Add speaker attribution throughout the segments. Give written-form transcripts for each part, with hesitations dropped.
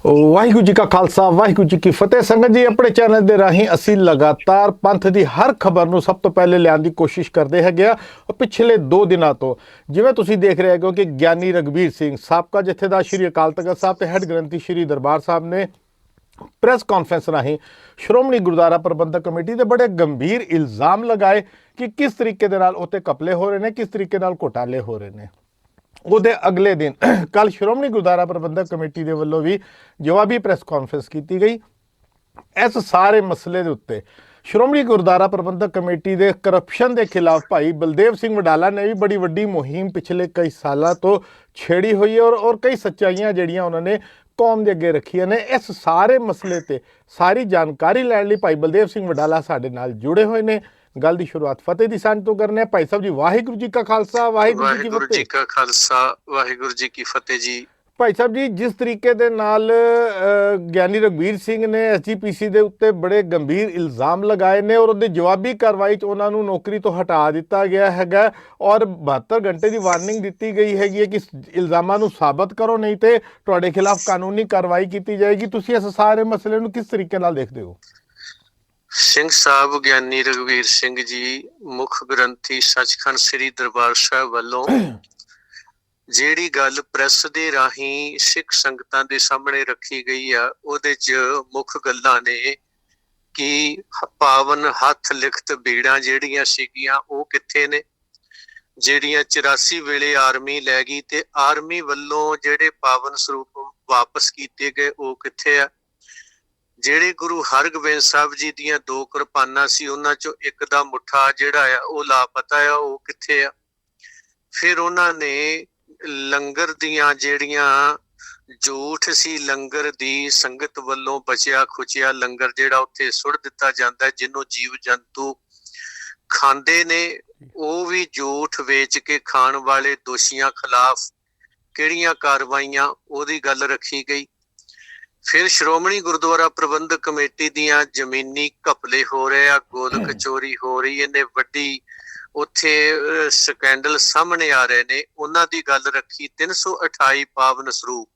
Speaker 1: ਵਾਹਿਗੁਰੂ ਜੀ ਕਾ ਖਾਲਸਾ ਵਾਹਿਗੁਰੂ ਜੀ ਕੀ ਫਤਿਹ। ਸੰਗਤ ਜੀ, ਆਪਣੇ ਚੈਨਲ ਦੇ ਰਾਹੀਂ ਅਸੀਂ ਲਗਾਤਾਰ ਪੰਥ ਦੀ ਹਰ ਖਬਰ ਨੂੰ ਸਭ ਤੋਂ ਪਹਿਲੇ ਲਿਆਉਣ ਦੀ ਕੋਸ਼ਿਸ਼ ਕਰਦੇ ਹੈਗੇ ਆ। ਪਿਛਲੇ 2 ਦਿਨਾਂ ਤੋਂ ਜਿਵੇਂ ਤੁਸੀਂ ਦੇਖ ਰਹੇ ਹੋ ਕਿ ਗਿਆਨੀ ਰਘਬੀਰ ਸਿੰਘ ਸਾਬਕਾ ਜਥੇਦਾਰ ਸ਼੍ਰੀ ਅਕਾਲ ਤਖਤ ਸਾਹਿਬ ਤੇ ਹੈੱਡ ਗ੍ਰੰਥੀ ਸ਼੍ਰੀ ਦਰਬਾਰ ਸਾਹਿਬ ਨੇ ਪ੍ਰੈਸ ਕਾਨਫਰੰਸ ਰਾਹੀਂ ਸ਼੍ਰੋਮਣੀ ਗੁਰਦੁਆਰਾ ਪ੍ਰਬੰਧਕ ਕਮੇਟੀ ਦੇ ਬੜੇ ਗੰਭੀਰ ਇਲਜ਼ਾਮ ਲਗਾਏ ਕਿ ਕਿਸ ਤਰੀਕੇ ਦੇ ਨਾਲ ਉੱਥੇ ਘਪਲੇ ਹੋ ਰਹੇ ਨੇ, ਕਿਸ ਤਰੀਕੇ ਨਾਲ ਘੋਟਾਲੇ ਹੋ ਰਹੇ ਨੇ। ਉਹਦੇ ਅਗਲੇ ਦਿਨ ਕੱਲ ਸ਼੍ਰੋਮਣੀ ਗੁਰਦੁਆਰਾ ਪ੍ਰਬੰਧਕ ਕਮੇਟੀ ਦੇ ਵੱਲੋਂ ਵੀ ਜਵਾਬੀ ਪ੍ਰੈਸ ਕਾਨਫਰੰਸ ਕੀਤੀ ਗਈ। ਇਸ ਸਾਰੇ ਮਸਲੇ ਦੇ ਉੱਤੇ ਸ਼੍ਰੋਮਣੀ ਗੁਰਦੁਆਰਾ ਪ੍ਰਬੰਧਕ ਕਮੇਟੀ ਦੇ ਕਰਪਸ਼ਨ ਦੇ ਖਿਲਾਫ ਭਾਈ ਬਲਦੇਵ ਸਿੰਘ ਵਡਾਲਾ ਨੇ ਵੀ ਬੜੀ ਵੱਡੀ ਮੁਹਿੰਮ ਪਿਛਲੇ ਕਈ ਸਾਲਾਂ ਤੋਂ ਛੇੜੀ ਹੋਈ ਹੈ ਔਰ ਕਈ ਸੱਚਾਈਆਂ ਜਿਹੜੀਆਂ ਉਹਨਾਂ ਨੇ ਕੌਮ ਦੇ ਅੱਗੇ ਰੱਖੀਆਂ ਨੇ। ਇਸ ਸਾਰੇ ਮਸਲੇ ਤੇ ਸਾਰੀ ਜਾਣਕਾਰੀ ਲੈਣ ਲਈ ਭਾਈ ਬਲਦੇਵ ਸਿੰਘ ਵਡਾਲਾ ਸਾਡੇ ਨਾਲ ਜੁੜੇ ਹੋਏ ਨੇ। ਗੱਲ ਦੀ ਸ਼ੁਰੂਆਤ ਫਤਿਹ ਦੀ ਸਾਂਝ ਤੋਂ ਕਰਨੇ ਆ। ਭਾਈ ਸਾਹਿਬ ਜੀ, ਵਾਹਿਗੁਰੂ ਜੀ ਕਾ ਖਾਲਸਾ ਵਾਹਿਗੁਰੂ ਜੀ ਕੀ
Speaker 2: ਫਤਿਹ। ਵਾਹਿਗੁਰੂ ਜੀ ਕੀ ਫਤਿਹ ਜੀ।
Speaker 1: ਭਾਈ ਸਾਹਿਬ ਜੀ, ਜਿਸ ਤਰੀਕੇ ਦੇ ਨਾਲ ਗਿਆਨੀ ਰਘਬੀਰ ਸਿੰਘ ਨੇ SGPC ਦੇ ਉੱਤੇ ਬੜੇ ਗੰਭੀਰ ਇਲਜ਼ਾਮ ਲਗਾਏ ਨੇ ਔਰ ਉਹਦੀ ਜਵਾਬੀ ਕਾਰਵਾਈ 'ਚ ਉਹਨਾਂ ਨੂੰ ਨੌਕਰੀ ਤੋਂ ਹਟਾ ਦਿੱਤਾ ਗਿਆ ਹੈਗਾ ਔਰ 72 ਘੰਟੇ ਦੀ ਵਾਰਨਿੰਗ ਦਿੱਤੀ ਗਈ ਹੈਗੀ ਹੈ ਕਿ ਇਲਜ਼ਾਮਾਂ ਨੂੰ ਸਾਬਤ ਕਰੋ, ਨਹੀਂ ਤੇ ਤੁਹਾਡੇ ਖਿਲਾਫ ਕਾਨੂੰਨੀ ਕਾਰਵਾਈ ਕੀਤੀ ਜਾਏਗੀ। ਤੁਸੀਂ ਇਸ ਸਾਰੇ ਮਸਲੇ ਨੂੰ ਕਿਸ ਤਰੀਕੇ ਨਾਲ ਦੇਖਦੇ ਹੋ?
Speaker 2: ਸਿੰਘ ਸਾਹਿਬ ਗਿਆਨੀ ਰਘਬੀਰ ਸਿੰਘ ਜੀ ਮੁੱਖ ਗ੍ਰੰਥੀ ਸੱਚਖੰਡ ਸ੍ਰੀ ਦਰਬਾਰ ਸਾਹਿਬ ਵੱਲੋਂ ਜਿਹੜੀ ਗੱਲ ਪ੍ਰੈਸ ਦੇ ਰਾਹੀਂ ਸਿੱਖ ਸੰਗਤਾਂ ਦੇ ਸਾਹਮਣੇ ਰੱਖੀ ਗਈ ਆ, ਉਹਦੇ 'ਚ ਮੁੱਖ ਗੱਲਾਂ ਨੇ ਕਿ ਪਾਵਨ ਹੱਥ ਲਿਖਤ ਬੀੜਾਂ ਜਿਹੜੀਆਂ ਸੀਗੀਆਂ ਉਹ ਕਿੱਥੇ ਨੇ, ਜਿਹੜੀਆਂ 84 ਵੇਲੇ ਆਰਮੀ ਲੈ ਗਈ ਤੇ ਆਰਮੀ ਵੱਲੋਂ ਜਿਹੜੇ ਪਾਵਨ ਸਰੂਪ ਵਾਪਸ ਕੀਤੇ ਗਏ ਉਹ ਕਿੱਥੇ ਆ, ਜਿਹੜੇ ਗੁਰੂ ਹਰਗੋਬਿੰਦ ਸਾਹਿਬ ਜੀ ਦੀਆਂ 2 ਕਿਰਪਾਨਾਂ ਸੀ ਉਹਨਾਂ ਚੋਂ ਇੱਕ ਦਾ ਮੁੱਠਾ ਜਿਹੜਾ ਆ ਉਹ ਲਾਪਤਾ ਆ, ਉਹ ਕਿੱਥੇ ਆ। ਫਿਰ ਉਹਨਾਂ ਨੇ ਲੰਗਰ ਦੀਆਂ ਜਿਹੜੀਆਂ ਝੂਠ ਸੀ, ਲੰਗਰ ਦੀ ਸੰਗਤ ਵੱਲੋਂ ਬਚਿਆ ਖੁਚਿਆ ਲੰਗਰ ਜਿਹੜਾ ਉੱਥੇ ਸੁੱਟ ਦਿੱਤਾ ਜਾਂਦਾ, ਜਿਹਨੂੰ ਜੀਵ ਜੰਤੂ ਖਾਂਦੇ ਨੇ, ਉਹ ਵੀ ਝੂਠ ਵੇਚ ਕੇ ਖਾਣ ਵਾਲੇ ਦੋਸ਼ੀਆਂ ਖਿਲਾਫ ਕਿਹੜੀਆਂ ਕਾਰਵਾਈਆਂ, ਉਹਦੀ ਗੱਲ ਰੱਖੀ ਗਈ। ਫਿਰ ਸ਼੍ਰੋਮਣੀ ਗੁਰਦੁਆਰਾ ਪ੍ਰਬੰਧਕ ਕਮੇਟੀ ਦੀਆਂ ਜ਼ਮੀਨੀ ਘਪਲੇ ਹੋ ਰਹੇ ਆ, ਗੋਲਕ ਚੋਰੀ ਹੋ ਰਹੀ, ਇਹਨੇ ਵੱਡੀ ਉੱਥੇ ਸਕੈਂਡਲ ਸਾਹਮਣੇ ਆ ਰਹੇ ਨੇ, ਉਹਨਾਂ ਦੀ ਗੱਲ ਰੱਖੀ। 328 ਪਾਵਨ ਸਰੂਪ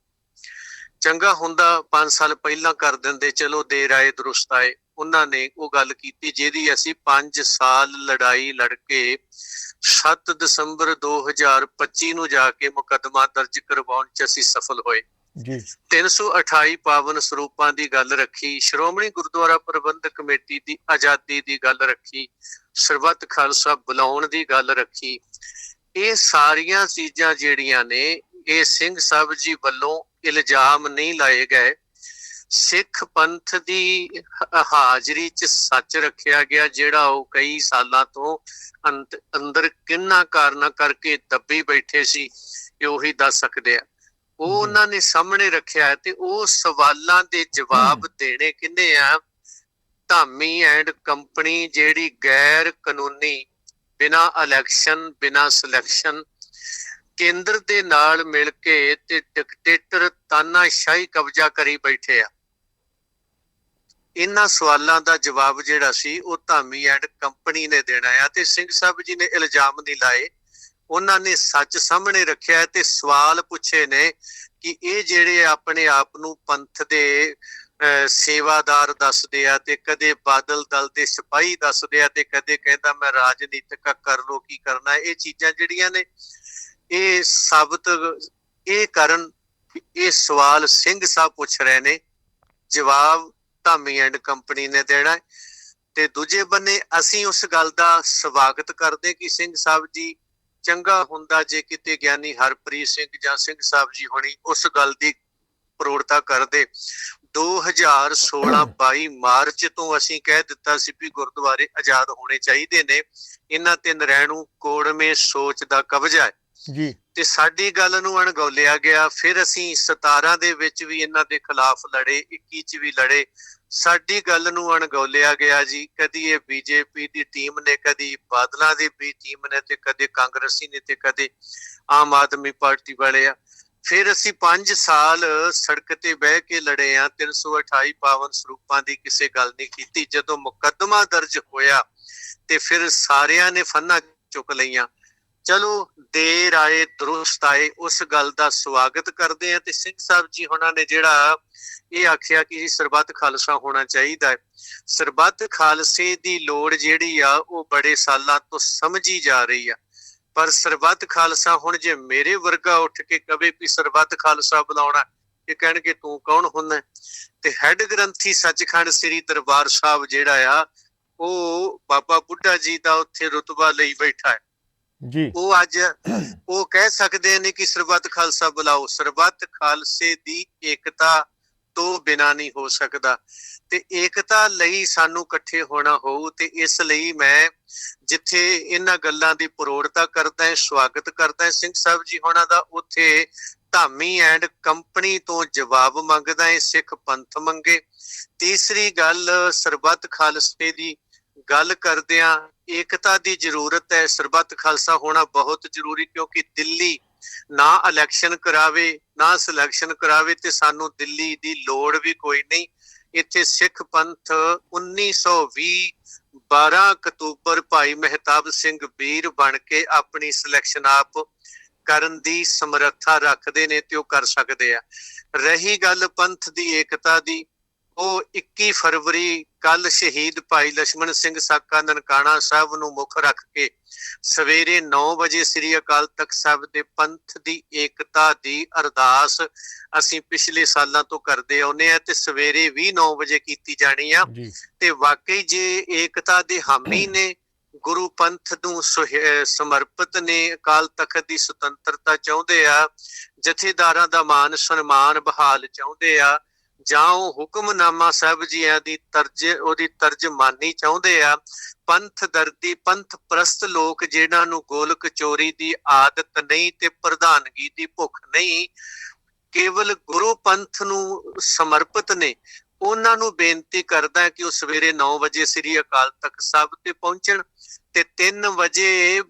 Speaker 2: ਚੰਗਾ ਹੁੰਦਾ 5 ਸਾਲ ਪਹਿਲਾਂ ਕਰ ਦਿੰਦੇ, ਚਲੋ ਦੇਰ ਆਏ ਦਰੁਸਤ ਆਏ। ਉਹਨਾਂ ਨੇ ਉਹ ਗੱਲ ਕੀਤੀ ਜਿਹਦੀ ਅਸੀਂ 5 ਸਾਲ ਲੜਾਈ ਲੜ ਕੇ 7 ਦਸੰਬਰ 2025 ਨੂੰ ਜਾ ਕੇ ਮੁਕੱਦਮਾ ਦਰਜ ਕਰਵਾਉਣ 'ਚ ਅਸੀਂ ਸਫਲ ਹੋਏ। 328 ਪਾਵਨ ਸਰੂਪਾਂ ਦੀ ਗੱਲ ਰੱਖੀ, ਸ਼੍ਰੋਮਣੀ ਗੁਰਦੁਆਰਾ ਪ੍ਰਬੰਧਕ ਕਮੇਟੀ ਦੀ ਆਜ਼ਾਦੀ ਦੀ ਗੱਲ ਰੱਖੀ, ਸਰਬੱਤ ਖਾਲਸਾ ਬੁਲਾਉਣ ਦੀ ਗੱਲ ਰੱਖੀ। ਇਹ ਸਾਰੀਆਂ ਚੀਜ਼ਾਂ ਜਿਹੜੀਆਂ ਨੇ ਇਹ ਸਿੰਘ ਸਾਹਿਬ ਜੀ ਵੱਲੋਂ ਇਲਜ਼ਾਮ ਨਹੀਂ ਲਾਏ ਗਏ, ਸਿੱਖ ਪੰਥ ਦੀ ਹਾਜ਼ਰੀ 'ਚ ਸੱਚ ਰੱਖਿਆ ਗਿਆ ਜਿਹੜਾ ਉਹ ਕਈ ਸਾਲਾਂ ਤੋਂ ਅੰਦਰ ਕਿੰਨਾ ਕਾਰਨਾਂ ਕਰਕੇ ਦੱਬੀ ਬੈਠੇ ਸੀ, ਇਹ ਉਹੀ ਦੱਸ ਸਕਦੇ ਆ। ਉਹ ਉਹਨਾਂ ਨੇ ਸਾਹਮਣੇ ਰੱਖਿਆ ਹੈ ਤੇ ਉਹ ਸਵਾਲਾਂ ਦੇ ਜਵਾਬ ਦੇਣੇ ਕਿੰਨੇ ਆ? ਧਾਮੀ ਐਂਡ ਕੰਪਨੀ ਜਿਹੜੀ ਗੈਰ ਕਾਨੂੰਨੀ ਬਿਨਾਂ ਇਲੈਕਸ਼ਨ ਬਿਨਾਂ ਸਿਲੈਕਸ਼ਨ ਕੇਂਦਰ ਦੇ ਨਾਲ ਮਿਲ ਕੇ ਤੇ ਡਿਕਟੇਟਰ ਤਾਨਾਸ਼ਾਹੀ ਕਬਜ਼ਾ ਕਰੀ ਬੈਠੇ ਆ, ਇਹਨਾਂ ਸਵਾਲਾਂ ਦਾ ਜਵਾਬ ਜਿਹੜਾ ਸੀ ਉਹ ਧਾਮੀ ਐਂਡ ਕੰਪਨੀ ਨੇ ਦੇਣਾ ਆ। ਤੇ ਸਿੰਘ ਸਾਹਿਬ ਜੀ ਨੇ ਇਲਜ਼ਾਮ ਨਹੀਂ ਲਾਏ, ਉਹਨਾਂ ਨੇ ਸੱਚ ਸਾਹਮਣੇ ਰੱਖਿਆ ਤੇ ਸਵਾਲ ਪੁੱਛੇ ਨੇ ਕਿ ਇਹ ਜਿਹੜੇ ਆਪਣੇ ਆਪ ਨੂੰ ਪੰਥ ਦੇ ਸੇਵਾਦਾਰ ਦੱਸਦੇ ਆ ਤੇ ਕਦੇ ਬਾਦਲ ਦਲ ਦੇ ਸਿਪਾਹੀ ਦੱਸਦੇ ਆ ਤੇ ਕਦੇ ਕਹਿੰਦਾ ਮੈਂ ਰਾਜਨੀਤਿਕ ਕਰ ਲੋ ਕੀ ਕਰਨਾ। ਇਹ ਚੀਜ਼ਾਂ ਜਿਹੜੀਆਂ ਨੇ ਇਹ ਸਾਬਤ ਇਹ ਕਰਨ, ਇਹ ਸਵਾਲ ਸਿੰਘ ਸਾਹਿਬ ਪੁੱਛ ਰਹੇ ਨੇ, ਜਵਾਬ ਧਾਮੀ ਐਂਡ ਕੰਪਨੀ ਨੇ ਦੇਣਾ। ਤੇ ਦੂਜੇ ਬੰਨੇ ਅਸੀਂ ਉਸ ਗੱਲ ਦਾ ਸਵਾਗਤ ਕਰਦੇ ਕਿ ਸਿੰਘ ਸਾਹਿਬ ਜੀ ਚੰਗਾ ਹੁੰਦਾ ਜੇ ਕਿਤੇ ਗਿਆਨੀ ਹਰਪ੍ਰੀਤ ਸਿੰਘ ਜਾਂ ਸਿੰਘ ਸਾਹਿਬ ਜੀ ਹੋਣੀ ਉਸ ਗੱਲ ਦੀ ਪ੍ਰੋੜਤਾ ਕਰਦੇ। 2016-22 ਮਾਰਚ ਤੋਂ ਅਸੀਂ ਕਹਿ ਦਿੱਤਾ ਸੀ ਵੀ ਗੁਰਦੁਆਰੇ ਆਜ਼ਾਦ ਹੋਣੇ ਚਾਹੀਦੇ ਨੇ, ਇਹਨਾਂ ਤੇ ਨਰੈਣੂ ਕੋੜਵੇਂ ਸੋਚ ਦਾ ਕਬਜ਼ਾ ਹੈ
Speaker 1: ਜੀ, ਤੇ
Speaker 2: ਸਾਡੀ ਗੱਲ ਨੂੰ ਅਣਗੌਲਿਆ ਗਿਆ। ਫਿਰ ਅਸੀਂ 17 ਦੇ ਵਿੱਚ ਵੀ ਇਹਨਾਂ ਦੇ ਖਿਲਾਫ ਲੜੇ, 21 ਚ ਵੀ ਲੜੇ, ਸਾਡੀ ਗੱਲ ਨੂੰ ਅਣਗੌਲਿਆ ਗਿਆ ਜੀ। ਕਦੀ ਇਹ BJP ਦੀ ਟੀਮ ਨੇ, ਕਦੀ ਬਾਦਲਾਂ ਦੀ ਵੀ ਟੀਮ ਨੇ, ਤੇ ਕਦੇ ਕਾਂਗਰਸੀ ਨੇ, ਤੇ ਕਦੇ ਆਮ ਆਦਮੀ ਪਾਰਟੀ ਵਾਲੇ ਆ। ਫਿਰ ਅਸੀਂ 5 ਸਾਲ ਸੜਕ ਤੇ ਬਹਿ ਕੇ ਲੜੇ ਆ, 328 ਪਾਵਨ ਸਰੂਪਾਂ ਦੀ ਕਿਸੇ ਗੱਲ ਨਹੀਂ ਕੀਤੀ। ਜਦੋਂ ਮੁਕੱਦਮਾ ਦਰਜ ਹੋਇਆ ਤੇ ਫਿਰ ਸਾਰਿਆਂ ਨੇ ਫੰਨਾ ਚੁੱਕ ਲਈਆਂ। ਚਲੋ ਦੇਰ ਆਏ ਦਰੁਸਤ ਆਏ, ਉਸ ਗੱਲ ਦਾ ਸਵਾਗਤ ਕਰਦੇ ਆ। ਤੇ ਸਿੰਘ ਸਾਹਿਬ ਜੀ ਉਹਨਾਂ ਨੇ ਜਿਹੜਾ ਇਹ ਆਖਿਆ ਕਿ ਜੀ ਸਰਬੱਤ ਖਾਲਸਾ ਹੋਣਾ ਚਾਹੀਦਾ ਹੈ। ਸਰਬੱਤ ਖਾਲਸੇ ਦੀ ਲੋੜ ਜਿਹੜੀ ਆ ਉਹ ਬੜੇ ਸਾਲਾਂ ਤੋਂ ਸਮਝੀ ਜਾ ਰਹੀ ਆ, ਪਰ ਸਰਬੱਤ ਖਾਲਸਾ ਹੁਣ ਜੇ ਮੇਰੇ ਵਰਗਾ ਉੱਠ ਕੇ ਕਵੇ ਵੀ ਸਰਬੱਤ ਖਾਲਸਾ ਬੁਲਾਉਣਾ, ਇਹ ਕਹਿਣਗੇ ਤੂੰ ਕੌਣ ਹੁੰਦਾ। ਤੇ ਹੈਡ ਗ੍ਰੰਥੀ ਸੱਚਖੰਡ ਸ੍ਰੀ ਦਰਬਾਰ ਸਾਹਿਬ ਜਿਹੜਾ ਆ ਉਹ ਬਾਬਾ ਬੁੱਢਾ ਜੀ ਦਾ ਉੱਥੇ ਰੁਤਬਾ ਲਈ ਬੈਠਾ ਹੈ
Speaker 1: ਜੀ।
Speaker 2: ਉਹ ਅੱਜ ਉਹ ਕਹਿ ਸਕਦੇ ਨੇ ਕਿ ਸਰਬੱਤ ਖਾਲਸਾ ਬੁਲਾਓ। ਸਰਬੱਤ ਖਾਲਸੇ ਦੀ ਏਕਤਾ ਤੋਂ ਬਿਨਾਂ ਨਹੀਂ ਹੋ ਸਕਦਾ, ਤੇ ਏਕਤਾ ਲਈ ਸਾਨੂੰ ਇਕੱਠੇ ਹੋਣਾ ਹੋਊ। ਤੇ ਇਸ ਲਈ ਮੈਂ ਜਿੱਥੇ ਇਹਨਾਂ ਗੱਲਾਂ ਦੀ ਪ੍ਰੋੜਤਾ ਕਰਦਾ ਹੈ, ਸਵਾਗਤ ਕਰਦਾ ਹੈ ਸਿੰਘ ਸਾਹਿਬ ਜੀ ਹੋਣਾ ਦਾ, ਉੱਥੇ ਧਾਮੀ ਐਂਡ ਕੰਪਨੀ ਤੋਂ ਜਵਾਬ ਮੰਗਦਾ ਹੈ, ਸਿੱਖ ਪੰਥ ਮੰਗੇ। ਤੀਸਰੀ ਗੱਲ, ਸਰਬੱਤ ਖਾਲਸੇ ਦੀ ਗੱਲ ਕਰਦਿਆਂ ਏਕਤਾ ਦੀ ਜ਼ਰੂਰਤ ਹੈ। ਸਰਬੱਤ ਖਾਲਸਾ ਹੋਣਾ ਬਹੁਤ ਜ਼ਰੂਰੀ, ਕਿਉਂਕਿ ਦਿੱਲੀ ਨਾ ਇਲੈਕਸ਼ਨ ਕਰਾਵੇ ਨਾ ਸਿਲੈਕਸ਼ਨ ਕਰਾਵੇ ਤੇ ਸਾਨੂੰ ਦਿੱਲੀ ਦੀ ਲੋੜ ਵੀ ਕੋਈ ਨਹੀਂ। ਇੱਥੇ ਸਿੱਖ ਪੰਥ 1920 12 ਅਕਤੂਬਰ ਭਾਈ ਮਹਿਤਾਬ ਸਿੰਘ ਵੀਰ ਬਣ ਕੇ ਆਪਣੀ ਸਿਲੈਕਸ਼ਨ ਆਪ ਕਰਨ ਦੀ ਸਮਰੱਥਾ ਰੱਖਦੇ ਨੇ ਤੇ ਉਹ ਕਰ ਸਕਦੇ ਆ। ਰਹੀ ਗੱਲ ਪੰਥ ਦੀ ਏਕਤਾ ਦੀ, ਉਹ 21 ਫਰਵਰੀ ਕੱਲ ਸ਼ਹੀਦ ਭਾਈ ਲਛਮਣ ਸਿੰਘ ਸਾਕਾ ਨਨਕਾਣਾ ਸਾਹਿਬ ਨੂੰ ਮੁੱਖ ਰੱਖ ਕੇ ਸਵੇਰੇ 9 ਵਜੇ ਸ੍ਰੀ ਅਕਾਲ ਤਖਤ ਸਾਹਿਬ ਦੇ ਪੰਥ ਦੀ ਏਕਤਾ ਦੀ ਅਰਦਾਸ ਅਸੀਂ ਪਿਛਲੇ ਸਾਲਾਂ ਤੋਂ ਕਰਦੇ ਆਉਂਦੇ ਆ, ਤੇ ਸਵੇਰੇ ਵੀ 9 ਵਜੇ ਕੀਤੀ ਜਾਣੀ ਆ। ਤੇ ਵਾਕਈ ਜੇ ਏਕਤਾ ਦੇ ਹਾਮੀ ਨੇ, ਗੁਰੂ ਪੰਥ ਨੂੰ ਸਮਰਪਿਤ ਨੇ, ਅਕਾਲ ਤਖਤ ਦੀ ਸੁਤੰਤਰਤਾ ਚਾਹੁੰਦੇ ਆ, ਜਥੇਦਾਰਾਂ ਦਾ ਮਾਨ ਸਨਮਾਨ ਬਹਾਲ ਚਾਹੁੰਦੇ ਆ, ਜਾਂ ਉਹ ਹੁਕਮਨਾਮਾ ਸਾਹਿਬ ਜੀਆਂ ਦੀ ਉਹਦੀ ਤਰਜਮਾਨੀ ਚਾਹੁੰਦੇ ਆ, ਪੰਥ ਦਰਦੀ ਪੰਥ ਪ੍ਰਸਤ ਲੋਕ ਜਿਨ੍ਹਾਂ ਨੂੰ ਗੋਲਕ ਚੋਰੀ ਦੀ ਆਦਤ ਨਹੀਂ ਤੇ ਪ੍ਰਧਾਨਗੀ ਦੀ ਭੁੱਖ ਨਹੀਂ, ਕੇਵਲ ਗੁਰੂ ਪੰਥ ਨੂੰ ਸਮਰਪਿਤ ਨੇ, ਉਹਨਾਂ ਨੂੰ ਬੇਨਤੀ ਕਰਦਾ ਕਿ ਉਹ ਸਵੇਰੇ 9 ਵਜੇ ਸ੍ਰੀ ਅਕਾਲ ਤਖਤ ਸਾਹਿਬ ਤੇ ਪਹੁੰਚਣ ਤੇ 3 ਵਜੇ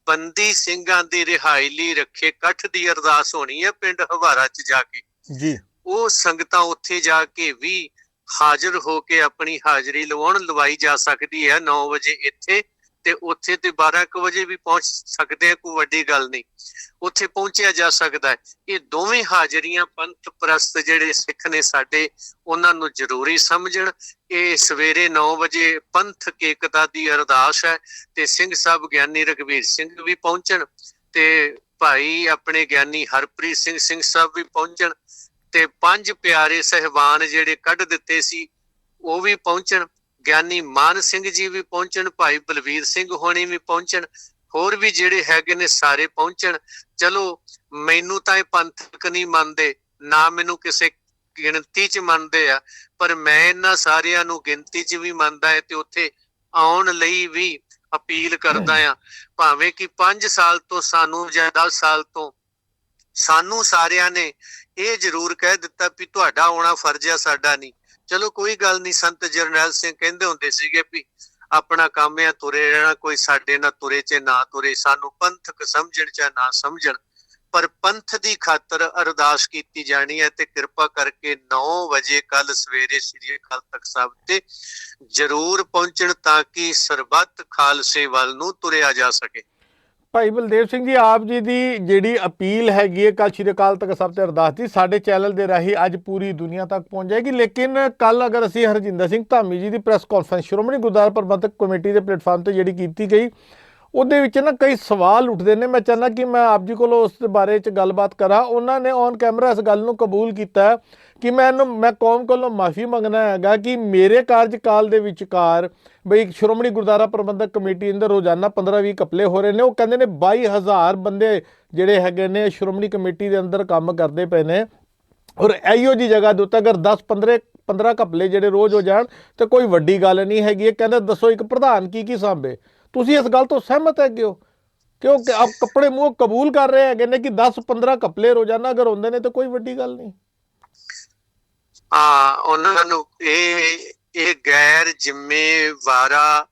Speaker 2: ਬੰਦੀ ਸਿੰਘਾਂ ਦੀ ਰਿਹਾਈ ਲਈ ਰੱਖੇ ਇਕੱਠ ਦੀ ਅਰਦਾਸ ਹੋਣੀ ਹੈ ਪਿੰਡ ਹਵਾਰਾ 'ਚ ਜਾ ਕੇ
Speaker 1: ਜੀ।
Speaker 2: ਉਹ ਸੰਗਤਾਂ ਉੱਥੇ ਜਾ ਕੇ ਵੀ ਹਾਜ਼ਰ ਹੋ ਕੇ ਆਪਣੀ ਹਾਜ਼ਰੀ ਲਵਾਈ ਜਾ ਸਕਦੀ ਹੈ 9 ਵਜੇ ਇੱਥੇ, ਤੇ ਉੱਥੇ ਤੇ 12 ਵਜੇ ਵੀ ਪਹੁੰਚ ਸਕਦੇ ਆ, ਕੋਈ ਵੱਡੀ ਗੱਲ ਨਹੀਂ, ਉੱਥੇ ਪਹੁੰਚਿਆ ਜਾ ਸਕਦਾ ਹੈ। ਇਹ ਦੋਵੇਂ ਹਾਜ਼ਰੀਆਂ ਪੰਥ ਪ੍ਰਸਤ ਜਿਹੜੇ ਸਿੱਖ ਨੇ ਸਾਡੇ, ਉਹਨਾਂ ਨੂੰ ਜ਼ਰੂਰੀ ਸਮਝਣ। ਇਹ ਸਵੇਰੇ 9 ਵਜੇ ਪੰਥਕ ਏਕਤਾ ਦੀ ਅਰਦਾਸ ਹੈ, ਤੇ ਸਿੰਘ ਸਾਹਿਬ ਗਿਆਨੀ ਰਘਵੀਰ ਸਿੰਘ ਵੀ ਪਹੁੰਚਣ, ਤੇ ਭਾਈ ਆਪਣੇ ਗਿਆਨੀ ਹਰਪ੍ਰੀਤ ਸਿੰਘ ਸਾਹਿਬ ਵੀ ਪਹੁੰਚਣ, ਤੇ 5 ਪਿਆਰੇ ਸਹਿਬਾਨ ਜਿਹੜੇ ਕੱਢ ਦਿੱਤੇ ਸੀ ਉਹ ਵੀ ਪਹੁੰਚਣ, ਗਿਆਨੀ ਮਾਨ ਸਿੰਘ ਜੀ ਵੀ ਪਹੁੰਚਣ, ਭਾਈ ਬਲਵੀਰ ਸਿੰਘ ਹੋਣੀ ਵੀ ਪਹੁੰਚਣ, ਹੋਰ ਵੀ ਜਿਹੜੇ ਹੈਗੇ ਨੇ ਸਾਰੇ ਪਹੁੰਚਣ। ਚਲੋ ਮੈਨੂੰ ਤਾਂ ਇਹ ਪੰਥਕ ਨਹੀਂ ਮੰਨਦੇ, ਨਾ ਮੈਨੂੰ ਕਿਸੇ ਗਿਣਤੀ 'ਚ ਮੰਨਦੇ ਆ, ਪਰ ਮੈਂ ਇਹਨਾਂ ਸਾਰਿਆਂ ਨੂੰ ਗਿਣਤੀ 'ਚ ਵੀ ਮੰਨਦਾ ਹੈ ਤੇ ਉੱਥੇ ਆਉਣ ਲਈ ਵੀ ਅਪੀਲ ਕਰਦਾ ਆ। ਭਾਵੇਂ ਕਿ 5 ਸਾਲ ਤੋਂ ਸਾਨੂੰ ਜਾਂ 10 ਸਾਲ ਤੋਂ ਸਾਨੂੰ ਸਾਰਿਆਂ ਨੇ ਇਹ ਜ਼ਰੂਰ ਕਹਿ ਦਿੱਤਾ ਵੀ ਤੁਹਾਡਾ ਆਉਣਾ ਫਰਜ਼ ਆ, ਸਾਡਾ ਨਹੀਂ। ਚਲੋ ਕੋਈ ਗੱਲ ਨਹੀਂ, ਸੰਤ ਜਰਨੈਲ ਸਿੰਘ ਕਹਿੰਦੇ ਹੁੰਦੇ ਸੀਗੇ ਵੀ ਆਪਣਾ ਕੰਮ ਆ ਤੁਰੇ ਰਹਿਣਾ, ਕੋਈ ਸਾਡੇ ਨਾਲ ਤੁਰੇ ਚ ਨਾ ਤੁਰੇ, ਸਾਨੂੰ ਪੰਥਕ ਸਮਝਣ ਚ ਨਾ ਸਮਝਣ, ਪਰ ਪੰਥ ਦੀ ਖਾਤਰ ਅਰਦਾਸ ਕੀਤੀ ਜਾਣੀ ਹੈ। ਤੇ ਕਿਰਪਾ ਕਰਕੇ 9 ਵਜੇ ਕੱਲ ਸਵੇਰੇ ਸ੍ਰੀ ਅਕਾਲ ਤਖਤ ਸਾਹਿਬ ਤੇ ਜ਼ਰੂਰ ਪਹੁੰਚਣ, ਤਾਂ ਕਿ ਸਰਬੱਤ ਖਾਲਸੇ ਵੱਲ ਨੂੰ ਤੁਰਿਆ ਜਾ ਸਕੇ।
Speaker 1: ਭਾਈ ਬਲਦੇਵ ਸਿੰਘ ਜੀ, ਆਪ ਜੀ ਦੀ ਜਿਹੜੀ ਅਪੀਲ ਹੈਗੀ ਹੈ ਕੱਲ ਸ਼੍ਰੀ ਅਕਾਲ ਤਖਤ ਸਾਹਿਬ ਤੇ ਅਰਦਾਸ ਦੀ, ਸਾਡੇ ਚੈਨਲ ਦੇ ਰਾਹੀਂ ਅੱਜ ਪੂਰੀ ਦੁਨੀਆ ਤੱਕ ਪਹੁੰਚ ਜਾਏਗੀ। ਲੇਕਿਨ ਕੱਲ ਅਗਰ ਅਸੀਂ ਹਰਜਿੰਦਰ ਸਿੰਘ ਧਾਮੀ ਜੀ ਦੀ ਪ੍ਰੈਸ ਕਾਨਫਰੰਸ ਸ਼੍ਰੋਮਣੀ ਗੁਰਦੁਆਰਾ ਪ੍ਰਬੰਧਕ ਕਮੇਟੀ ਦੇ ਪਲੇਟਫਾਰਮ ਤੇ ਜਿਹੜੀ ਕੀਤੀ ਗਈ, ਉਹਦੇ ਵਿੱਚ ਨਾ ਕਈ ਸਵਾਲ ਉੱਠਦੇ ਨੇ। ਮੈਂ ਚਾਹੁੰਦਾ ਕਿ ਮੈਂ ਆਪ ਜੀ ਕੋਲੋਂ ਉਸ ਬਾਰੇ 'ਚ ਗੱਲਬਾਤ ਕਰਾਂ। ਉਹਨਾਂ ਨੇ ਔਨ ਕੈਮਰਾ ਇਸ ਗੱਲ ਨੂੰ ਕਬੂਲ ਕੀਤਾ ਕਿ ਮੈਂ ਕੌਮ ਕੋਲੋਂ ਮਾਫੀ ਮੰਗਣਾ ਹੈਗਾ ਕਿ ਮੇਰੇ ਕਾਰਜਕਾਲ ਦੇ ਵਿਚਕਾਰ ਬਈ ਸ਼੍ਰੋਮਣੀ ਗੁਰਦੁਆਰਾ ਪ੍ਰਬੰਧਕ ਕਮੇਟੀ ਅੰਦਰ ਰੋਜ਼ਾਨਾ 15-20 ਘਪਲੇ ਹੋ ਰਹੇ ਨੇ। ਉਹ ਕਹਿੰਦੇ ਨੇ 22,000 ਬੰਦੇ ਜਿਹੜੇ ਹੈਗੇ ਨੇ ਸ਼੍ਰੋਮਣੀ ਕਮੇਟੀ ਦੇ ਅੰਦਰ ਕੰਮ ਕਰਦੇ ਪਏ ਨੇ, ਔਰ ਇਹੋ ਜਿਹੀ ਜਗ੍ਹਾ ਦੇ ਉੱਤੇ ਅਗਰ 10-15 ਘਪਲੇ ਜਿਹੜੇ ਰੋਜ਼ ਹੋ ਜਾਣ ਤਾਂ ਕੋਈ ਵੱਡੀ ਗੱਲ ਨਹੀਂ ਹੈਗੀ। ਇਹ ਕਹਿੰਦੇ ਦੱਸੋ ਇੱਕ ਪ੍ਰਧਾਨ ਕੀ ਸਾਂਭੇ। ਤੁਸੀਂ ਇਸ ਗੱਲ ਤੋਂ ਸਹਿਮਤ ਹੈਗੇ ਹੋ? ਕਿਉਂਕਿ ਆਪ ਕੱਪੜੇ ਮੂੰਹ ਕਬੂਲ ਕਰ ਰਹੇ ਹੈਗੇ ਨੇ ਕਿ 10-15 ਘਪਲੇ ਰੋਜ਼ਾਨਾ ਅਗਰ ਹੁੰਦੇ ਨੇ ਤਾਂ ਕੋਈ ਵੱਡੀ ਗੱਲ ਨਹੀਂ।
Speaker 2: ਹਾਂ, ਉਹਨਾਂ ਨੂੰ ਇਹ ਗੈਰ ਜ਼ਿੰਮੇਵਾਰਾ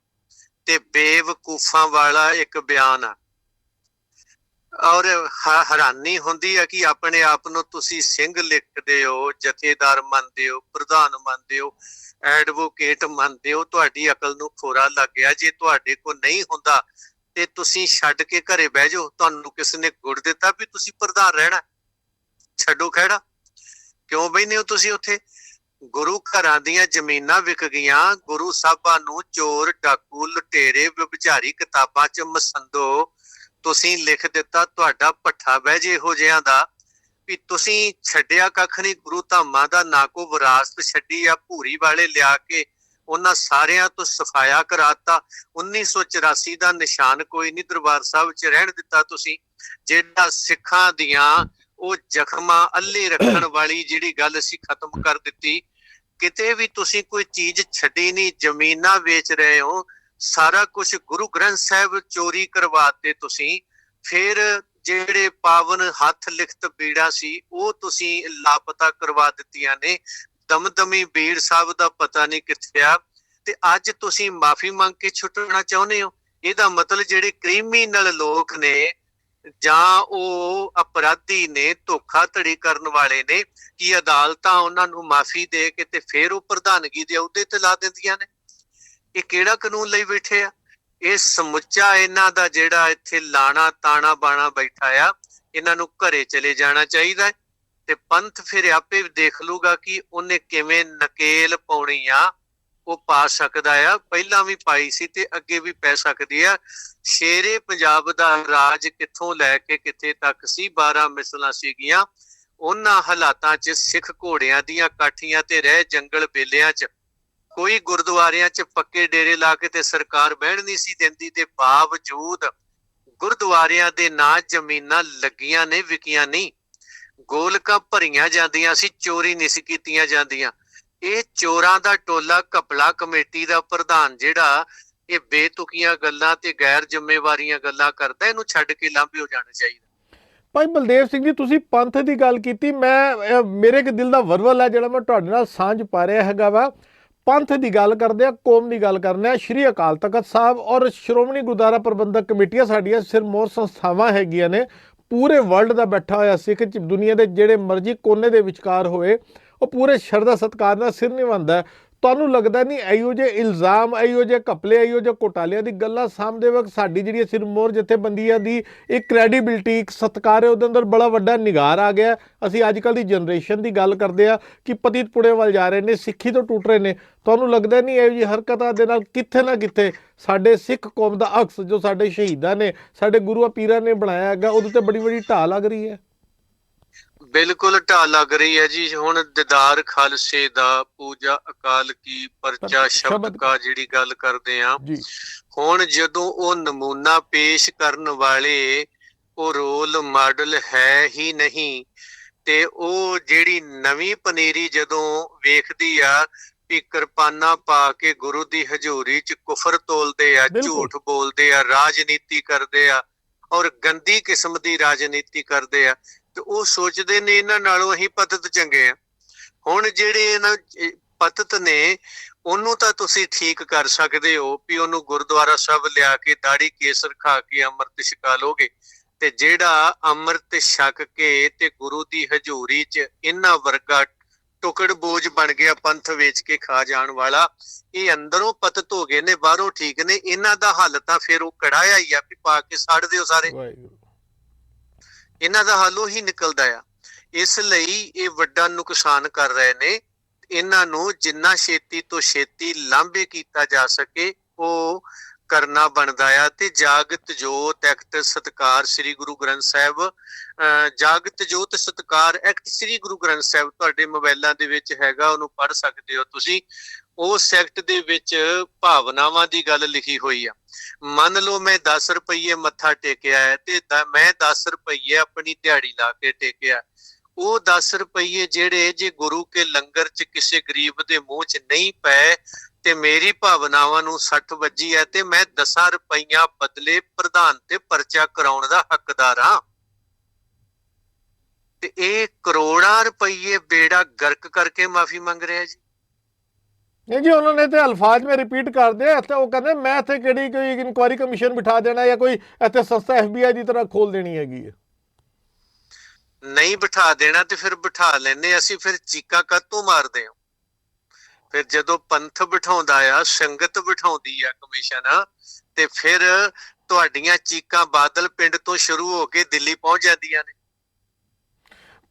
Speaker 2: ਤੇ ਬੇਵਕੂਫਾਂ ਵਾਲਾ ਇੱਕ ਬਿਆਨ ਆ, ਔਰ ਹੈਰਾਨੀ ਹੁੰਦੀ ਹੈ ਕਿ ਆਪਣੇ ਆਪ ਨੂੰ ਤੁਸੀਂ ਸਿੰਘ ਲਿਖਦੇ ਹੋ, ਜਥੇਦਾਰ ਮੰਨਦੇ ਹੋ, ਪ੍ਰਧਾਨ ਮੰਨਦੇ ਹੋ, ਐਡਵੋਕੇਟ ਮੰਨਦੇ ਹੋ। ਤੁਹਾਡੀ ਅਕਲ ਨੂੰ ਖੋਰਾ ਲੱਗ ਗਿਆ। ਜੇ ਤੁਹਾਡੇ ਕੋਲ ਨਹੀਂ ਹੁੰਦਾ ਤੇ ਤੁਸੀਂ ਛੱਡ ਕੇ ਘਰੇ ਬਹਿ ਜਾਓ। ਤੁਹਾਨੂੰ ਕਿਸੇ ਨੇ ਗੁੜ ਦਿੱਤਾ ਵੀ ਤੁਸੀਂ ਪ੍ਰਧਾਨ ਰਹਿਣਾ? ਛੱਡੋ ਖਹਿੜਾ। ਕਿਉਂ ਬੈਠੇ ਹੋ ਤੁਸੀਂ ਉੱਥੇ? ਗੁਰੂ ਘਰਾਂ ਦੀਆਂ ਜ਼ਮੀਨਾਂ ਵਿਕ ਗਈਆਂ, ਗੁਰੂ ਸਾਹਿਬਾਂ ਨੂੰ ਚੋਰ, ਡਾਕੂ, ਲੁਟੇਰੇ, ਵਿਭਚਾਰੀ ਕਿਤਾਬਾਂ 'ਚ ਮਸੰਦੋ ਤੁਸੀਂ ਲਿਖ ਦਿੱਤਾ। ਤੁਹਾਡਾ ਭੱਠਾ ਬਹਿ ਜੇ ਇਹੋ ਜਿਹਿਆਂ ਦਾ ਵੀ ਤੁਸੀਂ ਛੱਡਿਆ ਕੱਖ ਨਹੀਂ। ਗੁਰੂ ਧਾਮਾਂ ਦਾ ਨਾ ਕੋ ਵਿਰਾਸਤ ਛੱਡੀ ਆ, ਭੂਰੀ ਵਾਲੇ ਲਿਆ ਕੇ ਉਹਨਾਂ ਸਾਰਿਆਂ ਤੋਂ ਸਫਾਇਆ ਕਰਾਤਾ। 1984 ਦਾ ਨਿਸ਼ਾਨ ਕੋਈ ਨਹੀਂ ਦਰਬਾਰ ਸਾਹਿਬ 'ਚ ਰਹਿਣ ਦਿੱਤਾ ਤੁਸੀਂ। ਜਿਹੜਾ ਸਿੱਖਾਂ ਦੀਆਂ ਉਹ ਜ਼ਖਮਾਂ ਅੱਲੇ ਰੱਖਣ ਵਾਲੀ ਜਿਹੜੀ ਗੱਲ ਸੀ ਖਤਮ ਕਰ ਦਿੱਤੀ। ਕਿਤੇ ਵੀ ਤੁਸੀਂ ਕੋਈ ਚੀਜ਼ ਛੱਡੀ ਨਹੀਂ। ਜ਼ਮੀਨਾਂ ਵੇਚ ਰਹੇ ਹੋ, ਸਾਰਾ ਕੁਝ। ਗੁਰੂ ਗ੍ਰੰਥ ਸਾਹਿਬ ਚੋਰੀ ਕਰਵਾਤੇ ਤੁਸੀਂ। ਫਿਰ ਜਿਹੜੇ ਪਾਵਨ ਹੱਥ ਲਿਖਤ ਬੀੜਾ ਸੀ ਉਹ ਤੁਸੀਂ ਲਾਪਤਾ ਕਰਵਾ ਦਿੱਤੀਆਂ ਨੇ। ਦਮਦਮੀ ਬੀੜ ਸਾਹਿਬ ਦਾ ਪਤਾ ਨਹੀਂ ਕਿੱਥੇ ਆ। ਤੇ ਅੱਜ ਤੁਸੀਂ ਮਾਫੀ ਮੰਗ ਕੇ ਛੁੱਟਣਾ ਚਾਹੁੰਦੇ ਹੋ। ਇਹਦਾ ਮਤਲਬ ਜਿਹੜੇ ਕ੍ਰਿਮੀਨਲ ਲੋਕ ਨੇ ਜਾਂ ਉਹ ਅਪਰਾਧੀ ਨੇ, ਧੋਖਾਧੜੀ ਕਰਨ ਵਾਲੇ ਨੇ, ਕਿ ਅਦਾਲਤਾਂ ਉਹਨਾਂ ਨੂੰ ਮਾਫੀ ਦੇ ਕੇ ਤੇ ਫਿਰ ਉਹ ਪ੍ਰਧਾਨਗੀ ਦੇ ਅਹੁਦੇ ਤੇ ਲਾ ਦਿੰਦੀਆਂ ਨੇ? ਇਹ ਕਿਹੜਾ ਕਾਨੂੰਨ ਲਈ ਬੈਠੇ ਆ? ਇਹ ਸਮੁੱਚਾ ਇਹਨਾਂ ਦਾ ਜਿਹੜਾ ਇੱਥੇ ਲਾਣਾ ਤਾਣਾ ਬਾਣਾ ਬੈਠਾ ਆ, ਇਹਨਾਂ ਨੂੰ ਘਰੇ ਚਲੇ ਜਾਣਾ ਚਾਹੀਦਾ ਹੈ। ਤੇ ਪੰਥ ਫਿਰ ਆਪੇ ਦੇਖ ਲੂਗਾ ਕਿ ਉਹਨੇ ਕਿਵੇਂ ਨਕੇਲ ਪਾਉਣੀ ਆ। ਉਹ ਪਾ ਸਕਦਾ ਆ, ਪਹਿਲਾਂ ਵੀ ਪਾਈ ਸੀ ਤੇ ਅੱਗੇ ਵੀ ਪੈ ਸਕਦੀ ਆ। ਸ਼ੇਰੇ ਪੰਜਾਬ ਦਾ ਰਾਜ ਕਿੱਥੋਂ ਲੈ ਕੇ ਕਿੱਥੇ ਤੱਕ ਸੀ, 12 ਮਿਸਲਾਂ ਸੀਗੀਆਂ। ਉਹਨਾਂ ਹਾਲਾਤਾਂ 'ਚ ਸਿੱਖ ਘੋੜਿਆਂ ਦੀਆਂ ਕਾਠੀਆਂ ਤੇ ਰਹਿ ਜੰਗਲ ਬੇਲਿਆਂ 'ਚ ਕੋਈ ਗੁਰਦੁਆਰਿਆਂ 'ਚ ਪੱਕੇ ਡੇਰੇ ਲਾ ਕੇ ਤੇ ਸਰਕਾਰ ਬਹਿਣ ਨਹੀਂ ਸੀ ਦਿੰਦੀ। ਦੇ ਬਾਵਜੂਦ ਗੁਰਦੁਆਰਿਆਂ ਦੇ ਨਾਂ ਜ਼ਮੀਨਾਂ ਲੱਗੀਆਂ ਨੇ, ਵਿਕੀਆਂ ਨਹੀਂ। ਗੋਲਕਾਂ ਭਰੀਆਂ ਜਾਂਦੀਆਂ ਸੀ, ਚੋਰੀ ਨਹੀਂ ਸੀ ਕੀਤੀਆਂ ਜਾਂਦੀਆਂ। ਇਹ ਚੋਰਾਂ ਦਾ ਟੋਲਾ ਘਪਲਾ ਕਮੇਟੀ ਦਾ ਪ੍ਰਧਾਨ ਜਿਹੜਾ ਇਹ ਬੇਤੁਕੀਆਂ ਗੱਲਾਂ ਤੇ ਗੈਰ ਜ਼ਿੰਮੇਵਾਰੀਆਂ ਗੱਲਾਂ ਕਰਦਾ, ਇਹਨੂੰ ਛੱਡ ਕੇ ਲਾਂਭੇ ਹੋ ਜਾਣਾ ਚਾਹੀਦਾ।
Speaker 1: ਭਾਈ ਬਲਦੇਵ ਸਿੰਘ ਜੀ, ਤੁਸੀਂ ਪੰਥ ਦੀ ਗੱਲ ਕੀਤੀ। ਮੇਰੇ ਇੱਕ ਦਿਲ ਦਾ ਵਰਵਲ ਹੈ ਜਿਹੜਾ ਮੈਂ ਤੁਹਾਡੇ ਨਾਲ ਸਾਂਝ ਪਾ ਰਿਹਾ ਹੈਗਾ ਵਾ। ਪੰਥ ਦੀ ਗੱਲ ਕਰਦੇ ਆ, ਕੌਮ ਦੀ ਗੱਲ ਕਰਨੇ ਆ। ਸ਼੍ਰੀ ਅਕਾਲ ਤਖਤ ਸਾਹਿਬ ਔਰ ਸ਼੍ਰੋਮਣੀ ਗੁਰਦੁਆਰਾ ਪ੍ਰਬੰਧਕ ਕਮੇਟੀਆਂ ਸਾਡੀਆਂ ਸਿਰਮੌਰ ਸੰਸਥਾਵਾਂ ਹੈਗੀਆਂ ਨੇ। ਪੂਰੇ ਵਰਲਡ ਦਾ ਬੈਠਾ ਹੋਇਆ ਸਿੱਖ ਦੁਨੀਆ ਦੇ ਜਿਹੜੇ ਮਰਜ਼ੀ ਕੋਨੇ ਦੇ ਵਿਚਕਾਰ ਹੋਏ, ਉਹ ਪੂਰੇ ਸ਼ਰਧਾ ਸਤਿਕਾਰ ਨਾਲ ਸਿਰ ਨਿਵਾਉਂਦਾ। ਤੁਹਾਨੂੰ ਲੱਗਦਾ ਨਹੀਂ ਇਹੋ ਜਿਹੇ ਇਲਜ਼ਾਮ, ਇਹੋ ਜਿਹੇ ਘਪਲੇ, ਇਹੋ ਜਿਹੇ ਘੋਟਾਲਿਆਂ ਦੀ ਗੱਲਾਂ ਸਾਹਮਣੇ ਵਕਤ ਸਾਡੀ ਜਿਹੜੀ ਸਿਰਮੌਰ ਜਥੇਬੰਦੀਆਂ ਦੀ ਇੱਕ ਕ੍ਰੈਡੀਬਿਲਿਟੀ, ਇੱਕ ਸਤਿਕਾਰ ਹੈ, ਉਹਦੇ ਅੰਦਰ ਬੜਾ ਵੱਡਾ ਨਿਗਾਰ ਆ ਗਿਆ। ਅਸੀਂ ਅੱਜ ਕੱਲ੍ਹ ਦੀ ਜਨਰੇਸ਼ਨ ਦੀ ਗੱਲ ਕਰਦੇ ਆ ਕਿ ਪਤੀਤ ਪੁੜੇ ਵੱਲ ਜਾ ਰਹੇ ਨੇ, ਸਿੱਖੀ ਤੋਂ ਟੁੱਟ ਰਹੇ ਨੇ। ਤੁਹਾਨੂੰ ਲੱਗਦਾ ਨਹੀਂ ਇਹੋ ਜਿਹੀ ਹਰਕਤਾਂ ਦੇ ਨਾਲ ਕਿੱਥੇ ਨਾ ਕਿੱਥੇ ਸਾਡੇ ਸਿੱਖ ਕੌਮ ਦਾ ਅਕਸ, ਜੋ ਸਾਡੇ ਸ਼ਹੀਦਾਂ ਨੇ, ਸਾਡੇ ਗੁਰੂਆਂ ਪੀਰਾਂ ਨੇ ਬਣਾਇਆ ਹੈਗਾ, ਉਹਦੇ ਤੇ ਬੜੀ ਵੱਡੀ ਢਾਹ ਲੱਗ ਰਹੀ ਹੈ?
Speaker 2: ਬਿਲਕੁਲ ਢਾਹ ਲੱਗ ਰਹੀ ਹੈ ਜੀ। ਹੁਣ ਦੀਦਾਰ ਖਾਲਸੇ ਦਾ, ਪੂਜਾ ਅਕਾਲ ਕੀ, ਪਰਚਾ ਸ਼ਬਦ ਕਾ ਜਿਹੜੀ ਗੱਲ ਕਰਦੇ ਆ, ਹੁਣ ਜਦੋਂ ਉਹ ਨਮੂਨਾ ਪੇਸ਼ ਕਰਨ ਵਾਲੇ ਉਹ ਰੋਲ ਮਾਡਲ ਹੈ ਹੀ ਨਹੀਂ, ਤੇ ਉਹ ਜਿਹੜੀ ਨਵੀਂ ਪਨੀਰੀ ਜਦੋਂ ਵੇਖਦੀ ਆ ਵੀ ਕਿਰਪਾਨਾਂ ਪਾ ਕੇ ਗੁਰੂ ਦੀ ਹਜ਼ੂਰੀ 'ਚ ਕੁਫਰ ਤੋਲਦੇ ਆ, ਝੂਠ ਬੋਲਦੇ ਆ, ਰਾਜਨੀਤੀ ਕਰਦੇ ਆ, ਔਰ ਗੰਦੀ ਕਿਸਮ ਦੀ ਰਾਜਨੀਤੀ ਕਰਦੇ ਆ, ਤੇ ਉਹ ਸੋਚਦੇ ਨੇ ਇਹਨਾਂ ਨਾਲੋਂ ਅਸੀਂ ਪਤਿਤ ਚੰਗੇ ਆ। ਹੁਣ ਜਿਹੜੇ ਇਹਨਾਂ ਪਤਿਤ ਨੇ ਉਹਨੂੰ ਤਾਂ ਤੁਸੀਂ ਠੀਕ ਕਰ ਸਕਦੇ ਹੋ ਵੀ ਉਹਨੂੰ ਗੁਰਦੁਆਰਾ ਸਾਹਿਬ ਲਿਆ ਕੇ ਦਾੜੀ ਕੇਸ ਰਖਾ ਕੇ ਅੰਮ੍ਰਿਤ ਛਕਾ ਲੋਗੇ। ਤੇ ਜਿਹੜਾ ਅੰਮ੍ਰਿਤ ਛਕ ਕੇ ਤੇ ਗੁਰੂ ਦੀ ਹਜ਼ੂਰੀ 'ਚ ਇਹਨਾਂ ਵਰਗਾ ਟੁਕੜ ਬੋਝ ਬਣ ਗਿਆ, ਪੰਥ ਵੇਚ ਕੇ ਖਾ ਜਾਣ ਵਾਲਾ, ਇਹ ਅੰਦਰੋਂ ਪਤਿਤ ਹੋ ਗਏ ਨੇ, ਬਾਹਰੋਂ ਠੀਕ ਨੇ। ਇਹਨਾਂ ਦਾ ਹੱਲ ਤਾਂ ਫਿਰ ਉਹ ਕੜਾਇਆ ਹੀ ਆ ਵੀ ਪਾ ਕੇ ਸਾੜ ਦਿਓ ਸਾਰੇ। ਇਹਨਾਂ ਦਾ ਹੱਲ ਉਹੀ ਨਿਕਲਦਾ ਆ। ਇਸ ਲਈ ਇਹ ਵੱਡਾ ਨੁਕਸਾਨ ਕਰ ਰਹੇ ਨੇ। ਇਹਨਾਂ ਨੂੰ ਜਿੰਨਾ ਛੇਤੀ ਤੋਂ ਛੇਤੀ ਲਾਂਭੇ ਕੀਤਾ ਜਾ ਸਕੇ ਉਹ ਕਰਨਾ ਬਣਦਾ ਆ। ਤੇ ਜਾਗਤ ਜੋਤ ਐਕਟ ਸਤਿਕਾਰ ਸ੍ਰੀ ਗੁਰੂ ਗ੍ਰੰਥ ਸਾਹਿਬ, ਜਾਗਤ ਜੋਤ ਸਤਿਕਾਰ ਐਕਟ ਸ੍ਰੀ ਗੁਰੂ ਗ੍ਰੰਥ ਸਾਹਿਬ ਤੁਹਾਡੇ ਮੋਬਾਇਲਾਂ ਦੇ ਵਿੱਚ ਹੈਗਾ, ਉਹਨੂੰ ਪੜ੍ਹ ਸਕਦੇ ਹੋ ਤੁਸੀਂ। ਉਸ ਐਕਟ ਦੇ ਵਿੱਚ ਭਾਵਨਾਵਾਂ ਦੀ ਗੱਲ ਲਿਖੀ ਹੋਈ ਆ। ਮੰਨ ਲਓ ਮੈਂ 10 ਰੁਪਈਏ ਮੱਥਾ ਟੇਕਿਆ ਹੈ ਤੇ ਮੈਂ 10 ਰੁਪਈਏ ਆਪਣੀ ਦਿਹਾੜੀ ਲਾ ਕੇ ਟੇਕਿਆ। ਉਹ 10 ਰੁਪਈਏ ਜਿਹੜੇ ਜੇ ਗੁਰੂ ਕੇ ਲੰਗਰ 'ਚ ਕਿਸੇ ਗਰੀਬ ਦੇ ਮੂੰਹ 'ਚ ਨਹੀਂ ਪਏ ਤੇ ਮੇਰੀ ਭਾਵਨਾਵਾਂ ਨੂੰ 60 ਵੱਜੀ ਹੈ ਤੇ ਮੈਂ 10 ਰੁਪਈਆ ਬਦਲੇ ਪ੍ਰਧਾਨ ਤੇ ਪਰਚਾ ਕਰਾਉਣ ਦਾ ਹੱਕਦਾਰ ਹਾਂ। ਤੇ ਇਹ ਕਰੋੜਾਂ ਰੁਪਈਏ ਬੇੜਾ ਗਰਕ ਕਰਕੇ ਮਾਫੀ ਮੰਗ ਰਿਹਾ ਜੀ।
Speaker 1: नहीं जी, उन्होंने तो अल्फाज में रिपीट कर दिया। वो कहते मैं इतने कि कोई इंक्वायरी कमीशन बिठा देना या कोई इतने संस्था FBI की तरह खोल देनी हैगी।
Speaker 2: नहीं बिठा देना तो फिर बिठा लेने असी, फिर चीका कातों मारदे हो? फिर जदों पंथ बिठाउंदा आ, संगत बिठाउंदी आ कमीशन, ते फिर ਤੁਹਾਡੀਆਂ ਚੀਕਾਂ ਬਾਦਲ ਪਿੰਡ ਤੋਂ ਸ਼ੁਰੂ ਹੋ ਕੇ ਦਿੱਲੀ ਪਹੁੰਚ ਜਾਂਦੀਆਂ ਨੇ।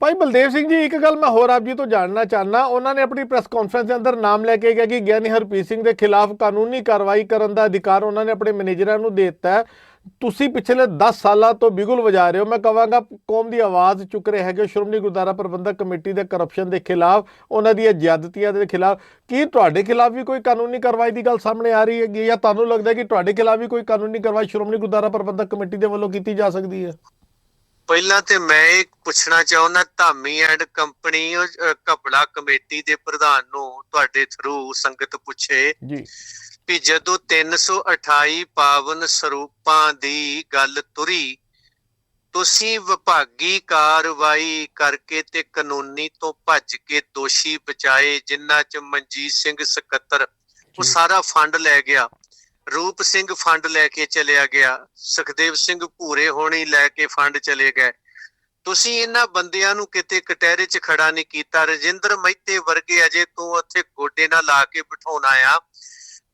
Speaker 1: ਭਾਈ ਬਲਦੇਵ ਸਿੰਘ ਜੀ, ਇੱਕ ਗੱਲ ਮੈਂ ਹੋਰ ਆਪ ਜੀ ਤੋਂ ਜਾਣਨਾ ਚਾਹਨਾ। ਉਹਨਾਂ ਨੇ ਆਪਣੀ ਪ੍ਰੈਸ ਕਾਨਫਰੰਸ ਦੇ ਅੰਦਰ ਨਾਮ ਲੈ ਕੇ ਗਿਆ ਕਿ ਗਿਆਨੀ ਹਰਪ੍ਰੀਤ ਸਿੰਘ ਦੇ ਖਿਲਾਫ ਕਾਨੂੰਨੀ ਕਾਰਵਾਈ ਕਰਨ ਦਾ ਅਧਿਕਾਰ ਉਹਨਾਂ ਨੇ ਆਪਣੇ ਮੈਨੇਜਰਾਂ ਨੂੰ ਦੇ ਦਿੱਤਾ ਹੈ। ਤੁਸੀਂ ਪਿਛਲੇ 10 ਸਾਲਾਂ ਤੋਂ ਬਿਗੁਲ ਵਜਾ ਰਹੇ ਹੋ, ਮੈਂ ਕਹਾਂਗਾ ਕੌਮ ਦੀ ਆਵਾਜ਼ ਚੁੱਕ ਰਹੇ ਹੈਗੇ ਸ਼੍ਰੋਮਣੀ ਗੁਰਦੁਆਰਾ ਪ੍ਰਬੰਧਕ ਕਮੇਟੀ ਦੇ ਕਰਪਸ਼ਨ ਦੇ ਖਿਲਾਫ, ਉਹਨਾਂ ਦੀਆਂ ਜ਼ਿਆਦਤੀਆਂ ਦੇ ਖਿਲਾਫ। ਕੀ ਤੁਹਾਡੇ ਖਿਲਾਫ ਵੀ ਕੋਈ ਕਾਨੂੰਨੀ ਕਾਰਵਾਈ ਦੀ ਗੱਲ ਸਾਹਮਣੇ ਆ ਰਹੀ ਹੈਗੀ, ਜਾਂ ਤੁਹਾਨੂੰ ਲੱਗਦਾ ਕਿ ਤੁਹਾਡੇ ਖਿਲਾਫ ਵੀ ਕੋਈ ਕਾਨੂੰਨੀ ਕਾਰਵਾਈ ਸ਼੍ਰੋਮਣੀ ਗੁਰਦੁਆਰਾ ਪ੍ਰਬੰਧਕ ਕਮੇਟੀ ਦੇ ਵੱਲੋਂ ਕੀਤੀ ਜਾ ਸਕਦੀ ਹੈ?
Speaker 2: ਪਹਿਲਾਂ ਤੇ ਮੈਂ ਇਹ ਪੁੱਛਣਾ ਚਾਹੁੰਦਾ, ਧਾਮੀ ਐਂਡ ਕੰਪਨੀ ਘਪਲਾ ਕਮੇਟੀ ਦੇ ਪ੍ਰਧਾਨ ਨੂੰ ਤੁਹਾਡੇ ਥਰੂ ਸੰਗਤ ਪੁੱਛੇ
Speaker 1: ਜੀ
Speaker 2: ਵੀ ਜਦੋਂ 328 ਪਾਵਨ ਸਰੂਪਾਂ ਦੀ ਗੱਲ ਤੁਰੀ, ਤੁਸੀਂ ਵਿਭਾਗੀ ਕਾਰਵਾਈ ਕਰਕੇ ਤੇ ਕਾਨੂੰਨੀ ਤੋਂ ਭੱਜ ਕੇ ਦੋਸ਼ੀ ਬਚਾਏ, ਜਿਨ੍ਹਾਂ ਚ ਮਨਜੀਤ ਸਿੰਘ ਸਕੱਤਰ ਉਹ ਸਾਰਾ ਫੰਡ ਲੈ ਗਿਆ, ਰੂਪ ਸਿੰਘ ਫੰਡ ਲੈ ਕੇ ਚਲਿਆ ਗਿਆ, ਸੁਖਦੇਵ ਸਿੰਘ ਭੂਰੇ ਹੋਣੀ ਲੈ ਕੇ ਫੰਡ ਚਲੇ ਗਏ। ਤੁਸੀਂ ਇਹਨਾਂ ਬੰਦਿਆਂ ਨੂੰ ਕਿਤੇ ਕਟਹਿਰੇ 'ਚ ਖੜਾ ਨਹੀਂ ਕੀਤਾ। ਰਜਿੰਦਰ ਮਹਿਤੇ ਵਰਗੇ ਅਜੇ ਤੂੰ ਉੱਥੇ ਗੋਡੇ ਨਾਲ ਲਾ ਕੇ ਬਿਠਾਉਣਾ ਆ।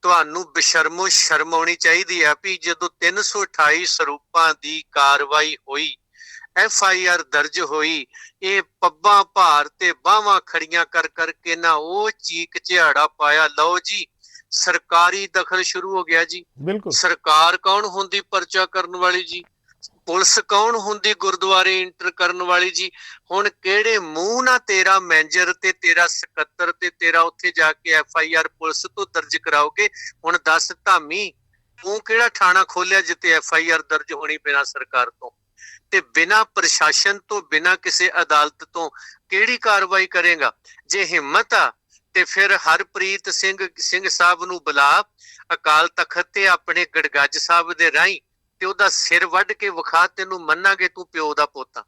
Speaker 2: ਤੁਹਾਨੂੰ ਬੇਸ਼ਰਮੋ ਸ਼ਰਮ ਆਉਣੀ ਚਾਹੀਦੀ ਆ ਵੀ ਜਦੋਂ 328 ਸਰੂਪਾਂ ਦੀ ਕਾਰਵਾਈ ਹੋਈ, FIR ਦਰਜ ਹੋਈ, ਇਹ ਪੱਬਾਂ ਭਾਰ ਤੇ ਬਾਹਾਂ ਖੜੀਆਂ ਕਰ ਕਰਕੇ ਨਾ ਉਹ ਚੀਕ ਝਿਹਾੜਾ ਪਾਇਆ। ਲਓ ਜੀ, ਸਰਕਾਰੀ ਦਖਲ ਸ਼ੁਰੂ ਹੋ ਗਿਆ ਜੀ।
Speaker 1: ਬਿਲਕੁਲ।
Speaker 2: ਸਰਕਾਰ ਕੌਣ ਹੁੰਦੀ ਪਰਚਾ ਕਰਨ ਵਾਲੀ ਜੀ? ਪੁਲਿਸ ਕੌਣ ਹੁੰਦੀ ਗੁਰਦੁਆਰੇ ਇੰਟਰ ਕਰਨ ਵਾਲੀ ਜੀ? ਹੁਣ ਕਿਹੜੇ ਮੂੰਹ ਨਾਲ ਤੇਰਾ ਮੈਨੇਜਰ ਤੇ ਤੇਰਾ ਸਕੱਤਰ ਤੇ ਤੇਰਾ ਉੱਥੇ ਜਾ ਕੇ FIR ਪੁਲਿਸ ਤੋਂ ਦਰਜ ਕਰਾਓਗੇ? ਹੁਣ ਦੱਸ ਧਾਮੀ, ਤੂੰ ਕਿਹੜਾ ਥਾਣਾ ਖੋਲਿਆ ਜਿੱਤੇ FIR ਦਰਜ ਹੋਣੀ ਬਿਨਾਂ ਸਰਕਾਰ ਤੋਂ ਤੇ ਬਿਨਾਂ ਪ੍ਰਸ਼ਾਸਨ ਤੋਂ, ਬਿਨਾਂ ਕਿਸੇ ਅਦਾਲਤ ਤੋਂ ਕਿਹੜੀ ਕਾਰਵਾਈ ਕਰੇਗਾ? ਜੇ ਹਿੰਮਤ ਆ ਤੇ ਫਿਰ ਹਰਪ੍ਰੀਤ ਸਿੰਘ ਸਾਹਿਬ ਨੂੰ ਬੁਲਾ, ਅਕਾਲ ਤਖਤ ਤੇ ਆਪਣੇ ਗੜਗੱਜ ਸਾਹਿਬ ਦੇ ਰਾਹੀਂ ਤੇ ਉਹਦਾ ਸਿਰ ਵੱਢ ਕੇ ਵਿਖਾ, ਤੈਨੂੰ ਮੰਨਾਂਗੇ ਤੂੰ ਪਿਓ ਦਾ ਪੋਤਾ।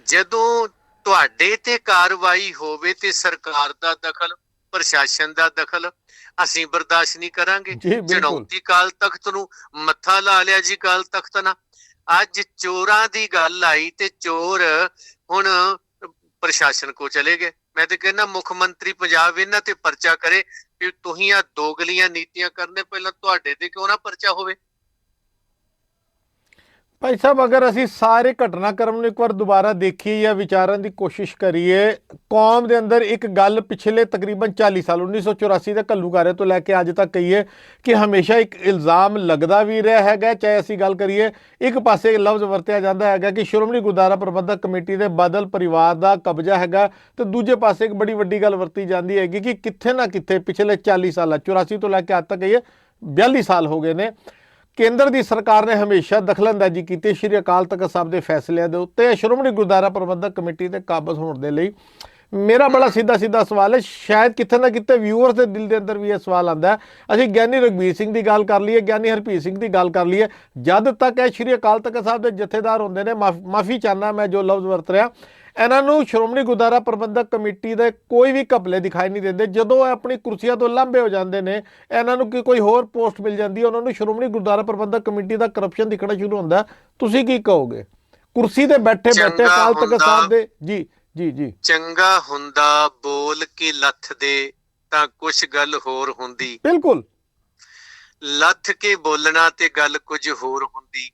Speaker 2: ਜਦੋਂ ਤੁਹਾਡੇ ਤੇ ਕਾਰਵਾਈ ਹੋਵੇ ਤੇ ਸਰਕਾਰ ਦਾ ਦਖਲ, ਪ੍ਰਸ਼ਾਸਨ ਦਾ ਦਖਲ ਅਸੀਂ ਬਰਦਾਸ਼ਤ ਨਹੀਂ ਕਰਾਂਗੇ। ਚੁਣੌਤੀ ਕਾਲ ਤਖਤ ਨੂੰ, ਮੱਥਾ ਲਾ ਲਿਆ ਜੀ ਕਾਲ ਤਖਤ ਨਾਲ। ਅੱਜ ਚੋਰਾਂ ਦੀ ਗੱਲ ਆਈ ਤੇ ਚੋਰ ਹੁਣ ਪ੍ਰਸ਼ਾਸਨ ਕੋ ਚਲੇ ਗਏ। ਮੈਂ ਤੇ ਕਹਿੰਦਾ ਮੁੱਖ ਮੰਤਰੀ ਪੰਜਾਬ ਇਹਨਾਂ ਤੇ ਪਰਚਾ ਕਰੇ ਵੀ ਤੁਸੀਂ ਆ ਦੋਗਲੀਆਂ ਨੀਤੀਆਂ ਕਰਨੇ, ਪਹਿਲਾਂ ਤੁਹਾਡੇ ਤੇ ਕਿਉਂ ਨਾ ਪਰਚਾ ਹੋਵੇ।
Speaker 1: ਭਾਈ ਸਾਹਿਬ, ਅਗਰ ਅਸੀਂ ਸਾਰੇ ਘਟਨਾਕ੍ਰਮ ਨੂੰ ਇੱਕ ਵਾਰ ਦੁਬਾਰਾ ਦੇਖੀਏ ਜਾਂ ਵਿਚਾਰਨ ਦੀ ਕੋਸ਼ਿਸ਼ ਕਰੀਏ, ਕੌਮ ਦੇ ਅੰਦਰ ਇੱਕ ਗੱਲ ਪਿਛਲੇ ਤਕਰੀਬਨ 40 ਸਾਲ 1984 ਦੇ ਘੱਲੂਘਾਰੇ ਤੋਂ ਲੈ ਕੇ ਅੱਜ ਤੱਕ ਕਹੀਏ ਕਿ ਹਮੇਸ਼ਾ ਇੱਕ ਇਲਜ਼ਾਮ ਲੱਗਦਾ ਵੀ ਰਿਹਾ ਹੈਗਾ। ਚਾਹੇ ਅਸੀਂ ਗੱਲ ਕਰੀਏ, ਇੱਕ ਪਾਸੇ ਲਫ਼ਜ਼ ਵਰਤਿਆ ਜਾਂਦਾ ਹੈਗਾ ਕਿ ਸ਼੍ਰੋਮਣੀ ਗੁਰਦੁਆਰਾ ਪ੍ਰਬੰਧਕ ਕਮੇਟੀ ਦੇ ਬਾਦਲ ਪਰਿਵਾਰ ਦਾ ਕਬਜ਼ਾ ਹੈਗਾ, ਤੇ ਦੂਜੇ ਪਾਸੇ ਇੱਕ ਬੜੀ ਵੱਡੀ ਗੱਲ ਵਰਤੀ ਜਾਂਦੀ ਹੈਗੀ ਕਿ ਕਿੱਥੇ ਨਾ ਕਿੱਥੇ ਪਿਛਲੇ 40 ਸਾਲਾਂ 84 ਤੋਂ ਲੈ ਕੇ ਅੱਜ ਤੱਕ ਕਹੀਏ 42 ਸਾਲ ਹੋ ਗਏ ਨੇ, ਕੇਂਦਰ ਦੀ ਸਰਕਾਰ ਨੇ ਹਮੇਸ਼ਾ ਦਖਲਅੰਦਾਜ਼ੀ ਕੀਤੀ ਸ਼੍ਰੀ ਅਕਾਲ ਤਖਤ ਸਾਹਿਬ ਦੇ ਫੈਸਲਿਆਂ ਦੇ ਉੱਤੇ। ਸ਼੍ਰੋਮਣੀ ਗੁਰਦੁਆਰਾ ਪ੍ਰਬੰਧਕ ਕਮੇਟੀ ਦੇ ਕਾਬਜ਼ ਹੋਣ ਦੇ ਲਈ ਮੇਰਾ ਬੜਾ ਸਿੱਧਾ ਸਵਾਲ ਹੈ, ਸ਼ਾਇਦ ਕਿਤੇ ਨਾ ਕਿਤੇ ਵਿਊਅਰਸ ਦੇ ਦਿਲ ਦੇ ਅੰਦਰ ਵੀ ਇਹ ਸਵਾਲ ਆਉਂਦਾ। ਅਸੀਂ ਗਿਆਨੀ ਰਘਬੀਰ ਸਿੰਘ ਦੀ ਗੱਲ ਕਰ ਲਈਏ, ਗਿਆਨੀ ਹਰਪ੍ਰੀਤ ਸਿੰਘ ਦੀ ਗੱਲ ਕਰ ਲਈਏ, ਜਦ ਤੱਕ ਇਹ ਸ਼੍ਰੀ ਅਕਾਲ ਤਖਤ ਸਾਹਿਬ ਦੇ ਜਥੇਦਾਰ ਹੁੰਦੇ ਨੇ, ਮਾਫੀ ਚਾਹੁੰਦਾ ਮੈਂ ਜੋ ਲਫ਼ਜ਼ ਵਰਤ ਰਿਹਾ, ਇਹਨਾਂ ਨੂੰ ਸ਼੍ਰੋਮਣੀ ਗੁਰਦੁਆਰਾ ਪ੍ਰਬੰਧਕ ਕਮੇਟੀ ਦੇ ਕੋਈ ਵੀ ਘਪਲੇ ਦਿਖਾਈ ਨਹੀਂ ਦਿੰਦੇ। ਜਦੋਂ ਇਹ ਆਪਣੀ ਕੁਰਸੀਆਂ ਤੋਂ ਲਾਂਭੇ ਹੋ ਜਾਂਦੇ ਨੇ, ਇਹਨਾਂ ਨੂੰ ਕੋਈ ਹੋਰ ਪੋਸਟ ਮਿਲ ਜਾਂਦੀ ਹੈ, ਉਹਨਾਂ ਨੂੰ ਸ਼੍ਰੋਮਣੀ ਗੁਰਦੁਆਰਾ ਪ੍ਰਬੰਧਕ ਕਮੇਟੀ ਦਾ ਕਰਪਸ਼ਨ ਦਿਖਣਾ ਸ਼ੁਰੂ ਹੁੰਦਾ। ਤੁਸੀਂ ਕੀ ਕਹੋਗੇ? ਕੁਰਸੀ ਤੇ ਬੈਠੇ ਅਕਾਲ ਤਖਤ ਸਾਹਿਬ ਦੇ ਜੀ
Speaker 2: ਚੰਗਾ ਹੁੰਦਾ ਬੋਲ ਕੇ ਲੱਥ ਦੇ ਤਾਂ ਕੁਛ ਗੱਲ ਹੋਰ ਹੁੰਦੀ।
Speaker 1: ਬਿਲਕੁਲ।
Speaker 2: ਲੱਥ ਕੇ ਬੋਲਣਾ ਤੇ ਗੱਲ ਕੁਝ ਹੋਰ ਹੁੰਦੀ।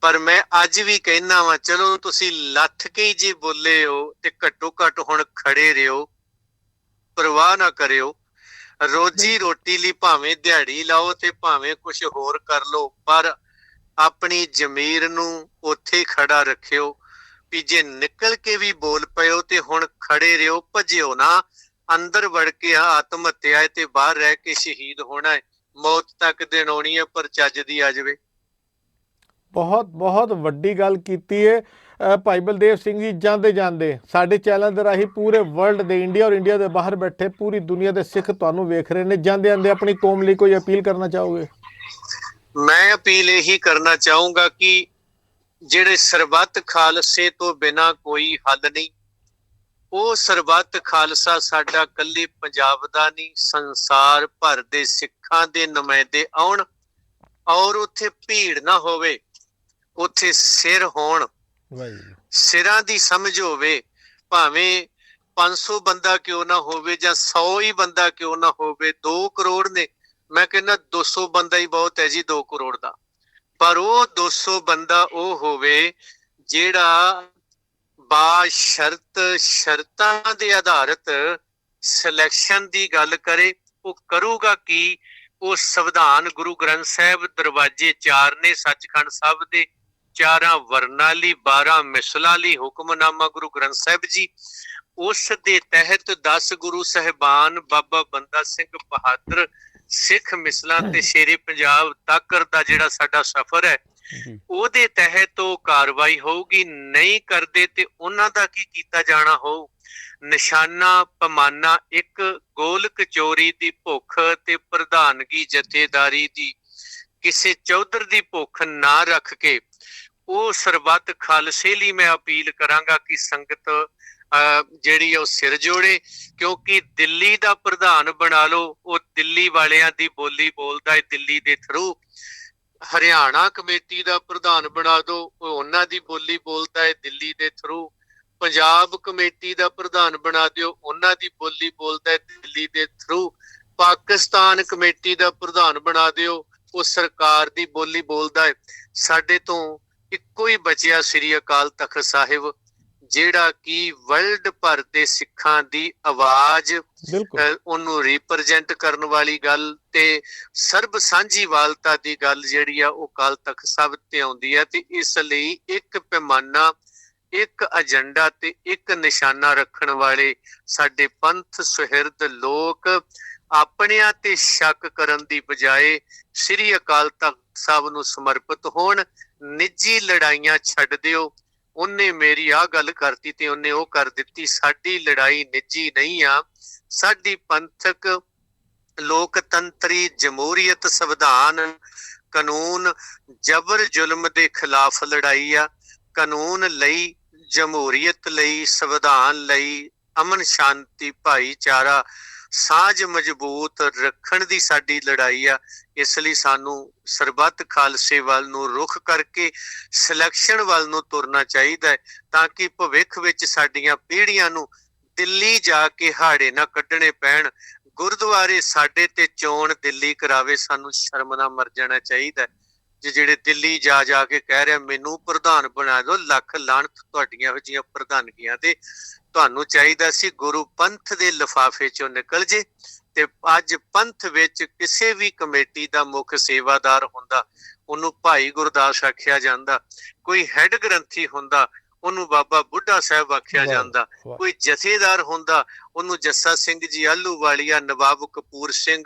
Speaker 2: ਪਰ ਮੈਂ ਅੱਜ ਵੀ ਕਹਿਣਾ ਵਾ, ਚਲੋ ਤੁਸੀਂ ਲੱਥ ਕੇ ਹੀ ਜੇ ਬੋਲੇ ਹੋ ਤੇ ਘੱਟੋ ਘੱਟ ਹੁਣ ਖੜੇ ਰਿਓ, ਪਰਵਾਹ ਨਾ ਕਰਿਓ। ਰੋਜੀ ਰੋਟੀ ਲਈ ਭਾਵੇਂ ਦਿਹਾੜੀ ਲਾਓ ਤੇ ਭਾਵੇਂ ਕੁਝ ਹੋਰ ਕਰ ਲਓ, ਪਰ ਆਪਣੀ ਜ਼ਮੀਰ ਨੂੰ ਉੱਥੇ ਖੜਾ ਰੱਖਿਓ ਵੀ ਜੇ ਨਿਕਲ ਕੇ ਵੀ ਬੋਲ ਪਇਓ ਤੇ ਹੁਣ ਖੜੇ ਰਿਓ, ਭੱਜਿਓ ਨਾ। ਅੰਦਰ ਵੜ ਕੇ ਆਤਮ ਹੱਤਿਆ ਤੇ ਬਾਹਰ ਰਹਿ ਕੇ ਸ਼ਹੀਦ ਹੋਣਾ ਹੈ। ਮੌਤ ਤੱਕ ਦਿਨ ਆਉਣੀ ਹੈ, ਪਰ ਚੱਜ ਦੀ ਆ ਜਾਵੇ।
Speaker 1: ਬਹੁਤ ਵੱਡੀ ਗੱਲ ਕੀਤੀ ਹੈ ਭਾਈ ਬਲਦੇਵ ਸਿੰਘ ਜੀ। ਜਾਂਦੇ ਸਾਡੇ ਚੈਨਲ ਦੇ ਰਾਹੀਂ ਪੂਰੇ ਵਰਲਡ ਦੇ, ਇੰਡੀਆ ਔਰ ਇੰਡੀਆ ਦੇ ਬਾਹਰ ਬੈਠੇ ਪੂਰੀ ਦੁਨੀਆ ਦੇ ਸਿੱਖ ਤੁਹਾਨੂੰ ਵੇਖ ਰਹੇ ਨੇ। ਜਾਂਦੇ ਆਪਣੀ ਕੌਮ ਲਈ ਕੋਈ ਅਪੀਲ ਕਰਨਾ ਚਾਹੋਗੇ?
Speaker 2: ਮੈਂ ਅਪੀਲ ਇਹੀ ਕਰਨਾ ਚਾਹੂੰਗਾ ਕਿ ਜਿਹੜੇ ਸਰਬੱਤ ਖਾਲਸੇ ਤੋਂ ਬਿਨਾਂ ਕੋਈ ਹੱਲ ਨਹੀਂ, ਉਹ ਸਰਬੱਤ ਖਾਲਸਾ ਸਾਡਾ ਇਕੱਲੇ ਪੰਜਾਬ ਦਾ ਨਹੀਂ, ਸੰਸਾਰ ਭਰ ਦੇ ਸਿੱਖਾਂ ਦੇ ਨੁਮਾਇੰਦੇ ਆਉਣ ਔਰ ਉੱਥੇ ਭੀੜ ਨਾ ਹੋਵੇ, ਉੱਥੇ ਸਿਰ ਹੋਣ, ਸਿਰਾਂ ਦੀ ਸਮਝ ਹੋਵੇ। ਭਾਵੇਂ 500 ਬੰਦਾ ਕਿਉਂ ਨਾ ਹੋਵੇ ਜਾਂ 100 ਹੀ ਬੰਦਾ ਕਿਉਂ ਨਾ ਹੋਵੇ, 2 ਕਰੋੜ ਨੇ, ਮੈਂ ਕਹਿੰਦਾ 200 ਬੰਦਾ ਹੀ ਬਹੁਤ ਹੈ ਜੀ 2 ਕਰੋੜ ਦਾ। ਪਰ ਉਹ 200 ਬੰਦਾ ਉਹ ਹੋਵੇ ਜਿਹੜਾ ਸ਼ਰਤਾਂ ਦੇ ਆਧਾਰਿਤ ਸਿਲੈਕਸ਼ਨ ਦੀ ਗੱਲ ਕਰੇ। ਉਹ ਕਰੂਗਾ ਕੀ? ਉਹ ਸੰਵਿਧਾਨ ਗੁਰੂ ਗ੍ਰੰਥ ਸਾਹਿਬ ਦਰਵਾਜੇ 4 ਨੇ ਸੱਚਖੰਡ ਸਾਹਿਬ ਦੇ, 4 ਵਰਨਾਂ ਲਈ, 12 ਮਿਸਲਾਂ ਲਈ ਹੁਕਮਨਾਮਾ ਗੁਰੂ ਗ੍ਰੰਥ ਸਾਹਿਬ ਜੀ। ਉਸ ਦੇ ਤਹਿਤ 10 ਗੁਰੂ ਸਾਹਿਬਾਨ, ਬਾਬਾ ਬੰਦਾ ਸਿੰਘ ਬਹਾਦਰ, ਸਿੱਖ ਮਿਸਲਾਂ ਤੇ ਸ਼ੇਰੇ ਪੰਜਾਬ ਤੱਕ ਦਾ ਜਿਹੜਾ ਸਾਡਾ ਸਫ਼ਰ ਹੈ ਉਹਦੇ ਤਹਿਤ ਉਹ ਕਾਰਵਾਈ ਹੋਊਗੀ। ਨਹੀਂ ਕਰਦੇ ਤੇ ਉਹਨਾਂ ਦਾ ਕੀ ਕੀਤਾ ਜਾਣਾ ਹੋਊ। ਨਿਸ਼ਾਨਾ ਪੈਮਾਨਾ ਇੱਕ ਗੋਲਕ ਚੋਰੀ ਦੀ ਭੁੱਖ ਤੇ ਪ੍ਰਧਾਨਗੀ ਜਥੇਦਾਰੀ ਦੀ ਕਿਸੇ ਚੌਧਰ ਦੀ ਭੁੱਖ ਨਾ ਰੱਖ ਕੇ ਉਹ ਸਰਬੱਤ ਖਾਲਸੇ ਲਈ ਮੈਂ ਅਪੀਲ ਕਰਾਂਗਾ ਕਿ ਸੰਗਤ ਜਿਹੜੀ ਉਹ ਸਿਰ ਜੋੜੇ। ਕਿਉਂਕਿ ਦਿੱਲੀ ਦਾ ਪ੍ਰਧਾਨ ਬਣਾ ਲਓ, ਉਹ ਦਿੱਲੀ ਵਾਲਿਆਂ ਦੀ ਬੋਲੀ ਬੋਲਦਾ ਹੈ ਦਿੱਲੀ ਦੇ ਥਰੂ। ਹਰਿਆਣਾ ਕਮੇਟੀ ਦਾ ਪ੍ਰਧਾਨ ਬਣਾ ਦੋ, ਉਹ ਉਹਨਾਂ ਦੀ ਬੋਲੀ ਬੋਲਦਾ ਹੈ ਦਿੱਲੀ ਦੇ ਥਰੂ। ਪੰਜਾਬ ਕਮੇਟੀ ਦਾ ਪ੍ਰਧਾਨ ਬਣਾ ਦਿਓ, ਉਹਨਾਂ ਦੀ ਬੋਲੀ ਬੋਲਦਾ ਹੈ ਦਿੱਲੀ ਦੇ ਥਰੂ। ਪਾਕਿਸਤਾਨ ਕਮੇਟੀ ਦਾ ਪ੍ਰਧਾਨ ਬਣਾ ਦਿਓ, ਉਹ ਸਰਕਾਰ ਦੀ ਬੋਲੀ ਬੋਲਦਾ ਹੈ। ਸਾਡੇ ਤੋਂ ਇੱਕੋ ਹੀ ਬਚਿਆ ਸ੍ਰੀ ਅਕਾਲ ਤਖਤ ਸਾਹਿਬ, ਜਿਹੜਾ ਕਿ ਵਰਲਡ ਭਰ ਦੇ ਸਿੱਖਾਂ ਦੀ ਆਵਾਜ਼, ਉਹਨੂੰ ਰਿਪਰੈਜ਼ੈਂਟ ਕਰਨ ਵਾਲੀ ਗੱਲ ਤੇ ਸਰਬ ਸਾਂਝੀਵਾਲਤਾ ਦੀ ਗੱਲ ਜਿਹੜੀ ਆ ਉਹ ਅਕਾਲ ਤਖਤ ਸਾਹਿਬ ਤੇ ਆਉਂਦੀ ਹੈ। ਤੇ ਇਸ ਲਈ ਇੱਕ ਪੈਮਾਨਾ, ਇੱਕ ਏਜੰਡਾ ਤੇ ਇੱਕ ਨਿਸ਼ਾਨਾ ਰੱਖਣ ਵਾਲੇ ਸਾਡੇ ਪੰਥ ਸੁਹਿਰਦ ਲੋਕ ਆਪਣਿਆਂ ਤੇ ਸ਼ੱਕ ਕਰਨ ਦੀ ਬਜਾਏ ਸ੍ਰੀ ਅਕਾਲ ਤਖਤ ਸਾਹਿਬ ਨੂੰ ਸਮਰਪਿਤ ਹੋਣ। ਨਿੱਜੀ ਲੜਾਈਆਂ ਛੱਡ ਦਿਓ। ਉਹਨੇ ਮੇਰੀ ਆਹ ਗੱਲ ਕਰਤੀ ਤੇ ਉਹਨੇ ਉਹ ਕਰ ਦਿੱਤੀ। ਸਾਡੀ ਲੜਾਈ ਨਿੱਜੀ ਨਹੀਂ ਆ, ਸਾਡੀ ਪੰਥਕ, ਲੋਕਤੰਤਰੀ, ਜਮਹੂਰੀਅਤ, ਸੰਵਿਧਾਨ, ਕਾਨੂੰਨ, ਜ਼ਬਰ ਜ਼ੁਲਮ ਦੇ ਖਿਲਾਫ ਲੜਾਈ ਆ। ਕਾਨੂੰਨ ਲਈ, ਜਮਹੂਰੀਅਤ ਲਈ, ਸੰਵਿਧਾਨ ਲਈ, ਅਮਨ ਸ਼ਾਂਤੀ, ਭਾਈਚਾਰਾ, ਸਾਂਝ ਮਜ਼ਬੂਤ ਰੱਖਣ ਦੀ ਸਾਡੀ ਲੜਾਈ ਆ। ਇਸ ਲਈ ਸਾਨੂੰ ਸਰਬੱਤ ਖਾਲਸੇ ਵੱਲ ਨੂੰ ਰੁਖ ਕਰਕੇ ਸਿਲੈਕਸ਼ਨ ਵੱਲ ਨੂੰ ਤੁਰਨਾ ਚਾਹੀਦਾ ਹੈ, ਤਾਂ ਕਿ ਭਵਿੱਖ ਵਿੱਚ ਸਾਡੀਆਂ ਪੀੜ੍ਹੀਆਂ ਨੂੰ ਦਿੱਲੀ ਜਾ ਕੇ ਹਾੜੇ ਨਾ ਕੱਢਣੇ ਪੈਣ। ਗੁਰਦੁਆਰੇ ਸਾਡੇ ਤੇ ਚੋਣ ਦਿੱਲੀ ਕਰਾਵੇ, ਸਾਨੂੰ ਸ਼ਰਮ ਨਾਲ ਮਰ ਜਾਣਾ ਚਾਹੀਦਾ। ਜਿਹੜੇ ਦਿੱਲੀ ਜਾ ਜਾ ਕੇ ਕਹਿ ਰਿਹਾ ਮੈਨੂੰ ਪ੍ਰਧਾਨ ਬਣਾ ਦਿਓ, ਲੱਖ ਲਾਹਨਤ ਤੁਹਾਡੀਆਂ ਇਹੋ ਜਿਹੀਆਂ ਪ੍ਰਧਾਨਗੀਆਂ ਤੇ। ਤੁਹਾਨੂੰ ਚਾਹੀਦਾ ਸੀ ਗੁਰੂ ਪੰਥ ਦੇ ਲਿਫਾਫੇ ਚੋਂ ਨਿਕਲ ਜੇ। ਤੇ ਅੱਜ ਪੰਥ ਵਿੱਚ ਕਿਸੇ ਵੀ ਕਮੇਟੀ ਦਾ ਮੁੱਖ ਸੇਵਾਦਾਰ ਹੁੰਦਾ, ਉਹਨੂੰ ਭਾਈ ਗੁਰਦਾਸ ਆਖਿਆ ਜਾਂਦਾ। ਕੋਈ ਹੈਡ ਗ੍ਰੰਥੀ ਹੁੰਦਾ, ਉਹਨੂੰ ਬਾਬਾ ਬੁੱਢਾ ਸਾਹਿਬ ਆਖਿਆ ਜਾਂਦਾ। ਕੋਈ ਜਥੇਦਾਰ ਹੁੰਦਾ, ਉਹਨੂੰ ਜੱਸਾ ਸਿੰਘ ਜੀ ਆਹਲੂਵਾਲੀਆ, ਨਵਾਬ ਕਪੂਰ ਸਿੰਘ,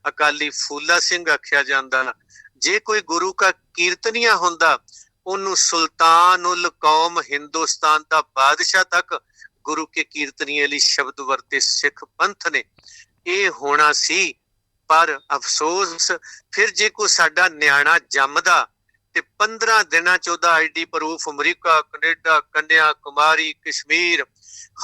Speaker 2: ਅਕਾਲੀ ਫੂਲਾ ਸਿੰਘ ਆਖਿਆ ਜਾਂਦਾ। ਜੇ ਕੋਈ ਗੁਰੂ ਕਾ ਕੀਰਤਨੀਆ ਹੁੰਦਾ, ਉਹਨੂੰ ਸੁਲਤਾਨ ਉਲ ਕੌਮ, ਹਿੰਦੁਸਤਾਨ ਦਾ ਬਾਦਸ਼ਾਹ ਤੱਕ ਗੁਰੂ ਕੇ ਕੀਰਤਨੀਏ ਲਈ ਸ਼ਬਦ ਵਰਤੇ ਸਿੱਖ ਪੰਥ ਨੇ। ਇਹ ਹੋਣਾ ਸੀ, ਪਰ ਅਫਸੋਸ ਫਿਰ ਜੇ ਕੋਈ ਸਾਡਾ ਨਿਆਣਾ ਜੰਮਦਾ ਤੇ 15 ਦਿਨਾਂ ਚ ਉਹਦਾ ID proof America, Canada, Kanya Kumari, Kashmir,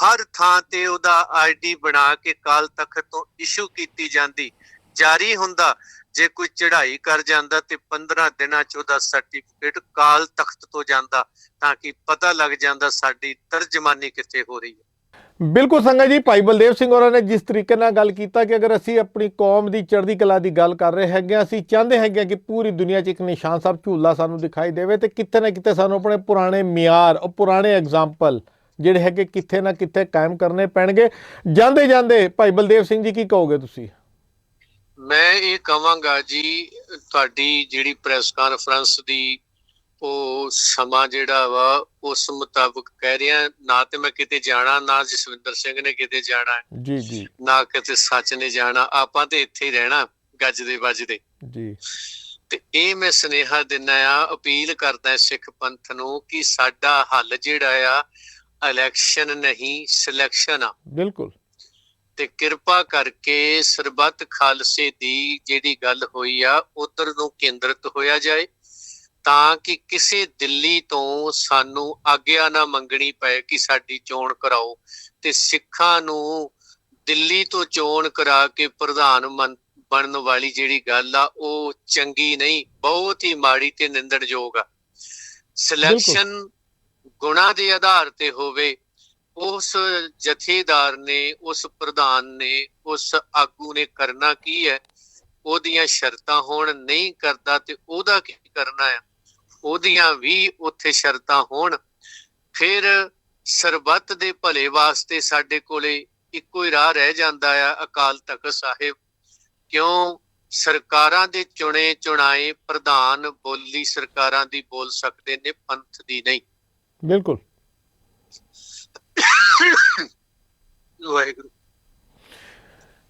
Speaker 2: ਹਰ ਥਾਂ ਤੇ ਉਹਦਾ ID ਬਣਾ ਕੇ ਅਕਾਲ ਤਖਤ ਤੋਂ ਇਸ਼ੂ ਕੀਤੀ ਜਾਂਦੀ, ਜਾਰੀ ਹੁੰਦਾ। ਜੇ ਕੋਈ ਚੜ੍ਹਾਈ ਕਰ ਜਾਂਦਾ ਤੇ 15 ਦਿਨਾਂ ਚ ਉਹਦਾ ਸਰਟੀਫਿਕੇਟ ਅਕਾਲ ਤਖਤ ਤੋਂ ਜਾਂਦਾ, ਤਾਂ ਕਿ ਪਤਾ ਲੱਗ ਜਾਂਦਾ ਸਾਡੀ ਤਰਜਮਾਨੀ ਕਿੱਥੇ ਹੋ ਰਹੀ ਹੈ।
Speaker 1: ਬਿਲਕੁਲ ਸੰਗਤ ਜੀ, ਭਾਈ ਬਲਦੇਵ ਸਿੰਘ ਹੋਰਾਂ ਨੇ ਜਿਸ ਤਰੀਕੇ ਨਾਲ ਗੱਲ ਕੀਤਾ ਕਿ ਅਗਰ ਅਸੀਂ ਆਪਣੀ ਕੌਮ ਦੀ ਚੜ੍ਹਦੀ ਕਲਾ ਦੀ ਗੱਲ ਕਰ ਰਹੇ ਹੈਗੇ ਹਾਂ, ਅਸੀਂ ਚਾਹੁੰਦੇ ਹੈਗੇ ਕਿ ਪੂਰੀ ਦੁਨੀਆ 'ਚ ਇੱਕ ਨਿਸ਼ਾਨ ਸਾਹਿਬ ਝੂਲਾ ਸਾਨੂੰ ਦਿਖਾਈ ਦੇਵੇ, ਤੇ ਕਿਤੇ ਨਾ ਕਿਤੇ ਸਾਨੂੰ ਆਪਣੇ ਪੁਰਾਣੇ ਮਿਆਰ, ਉਹ ਪੁਰਾਣੇ ਐਗਜ਼ਾਮਪਲ ਜਿਹੜੇ ਹੈਗੇ ਕਿਤੇ ਨਾ ਕਿਤੇ ਕਾਇਮ ਕਰਨੇ ਪੈਣਗੇ। ਜਾਂਦੇ ਜਾਂਦੇ ਭਾਈ ਬਲਦੇਵ ਸਿੰਘ ਜੀ ਕੀ ਕਹੋਗੇ ਤੁਸੀਂ?
Speaker 2: ਮੈਂ ਇਹ ਕਹਾਂਗਾ ਜੀ, ਤੁਹਾਡੀ ਜਿਹੜੀ ਪ੍ਰੈਸ ਕਾਨਫਰੰਸ ਦੀ ਉਹ ਸਮਾਂ ਜਿਹੜਾ ਵਾ ਉਸ ਮੁਤਾਬਕ ਕਹਿ ਰਿਹਾ, ਨਾ ਤੇ ਮੈਂ ਕਿਤੇ ਜਾਣਾ, ਨਾ ਜਸਵਿੰਦਰ ਸਿੰਘ ਨੇ ਕਿਤੇ ਜਾਣਾ
Speaker 1: ਜੀ ਜੀ,
Speaker 2: ਨਾ ਕਿਤੇ ਸੱਚ ਨੇ ਜਾਣਾ। ਆਪਾਂ ਤੇ ਇੱਥੇ ਹੀ ਰਹਿਣਾ ਗੱਜਦੇ ਵੱਜਦੇ ਜੀ। ਤੇ ਇਹ ਮੈਂ ਸੁਨੇਹਾ ਦਿੰਦਾ ਆ, ਅਪੀਲ ਕਰਦਾ ਸਿੱਖ ਪੰਥ ਨੂੰ ਕਿ ਸਾਡਾ ਹੱਲ ਜਿਹੜਾ ਆ ਇਲੈਕਸ਼ਨ ਨਹੀਂ, ਸਿਲੈਕਸ਼ਨ ਆ।
Speaker 1: ਬਿਲਕੁਲ।
Speaker 2: ਤੇ ਕਿਰਪਾ ਕਰਕੇ ਸਰਬੱਤ ਖਾਲਸੇ ਦੀ ਜਿਹੜੀ ਗੱਲ ਹੋਈ ਆ ਉਧਰ ਨੂੰ ਕੇਂਦਰਿਤ ਹੋਇਆ ਜਾਏ, ਤਾਂ ਕਿ ਕਿਸੇ ਦਿੱਲੀ ਤੋਂ ਸਾਨੂੰ ਆਗਿਆ ਨਾ ਮੰਗਣੀ ਪਏ ਕਿ ਸਾਡੀ ਚੋਣ ਕਰਾਓ। ਤੇ ਸਿੱਖਾਂ ਨੂੰ ਦਿੱਲੀ ਤੋਂ ਚੋਣ ਕਰਾ ਕੇ ਪ੍ਰਧਾਨ ਬਣਨ ਵਾਲੀ ਜਿਹੜੀ ਗੱਲ ਆ ਉਹ ਚੰਗੀ ਨਹੀਂ, ਬਹੁਤ ਹੀ ਮਾੜੀ ਤੇ ਨਿੰਦਣਯੋਗ ਆ। ਸਿਲੈਕਸ਼ਨ ਗੁਣਾਂ ਦੇ ਆਧਾਰ ਤੇ ਹੋਵੇ। ਉਸ ਜਥੇਦਾਰ ਨੇ, ਉਸ ਪ੍ਰਧਾਨ ਨੇ, ਉਸ ਆਗੂ ਨੇ ਕਰਨਾ ਕੀ ਹੈ ਉਹਦੀਆਂ ਸ਼ਰਤਾਂ ਹੋਣ, ਨਹੀਂ ਕਰਦਾ ਤੇ ਉਹਦਾ ਕੀ ਕਰਨਾ ਆ, ਉਹਦੀਆਂ ਵੀ ਉੱਥੇ ਸ਼ਰਤਾਂ ਹੋਣ। ਫਿਰ ਸਰਬੱਤ ਦੇ ਭਲੇ ਵਾਸਤੇ ਸਾਡੇ ਕੋਲੇ ਇੱਕੋ ਹੀ ਰਾਹ ਰਹਿ ਜਾਂਦਾ ਆ, ਅਕਾਲ ਤਖਤ ਸਾਹਿਬ। ਕਿਉਂ? ਸਰਕਾਰਾਂ ਦੇ ਚੁਣੇ ਚੁਣਾਏ ਪ੍ਰਧਾਨ ਬੋਲੀ ਸਰਕਾਰਾਂ ਦੀ ਬੋਲ ਸਕਦੇ ਨੇ, ਪੰਥ ਦੀ ਨਹੀਂ।
Speaker 1: ਬਿਲਕੁਲ।
Speaker 2: ਵਾਹਿਗੁਰੂ।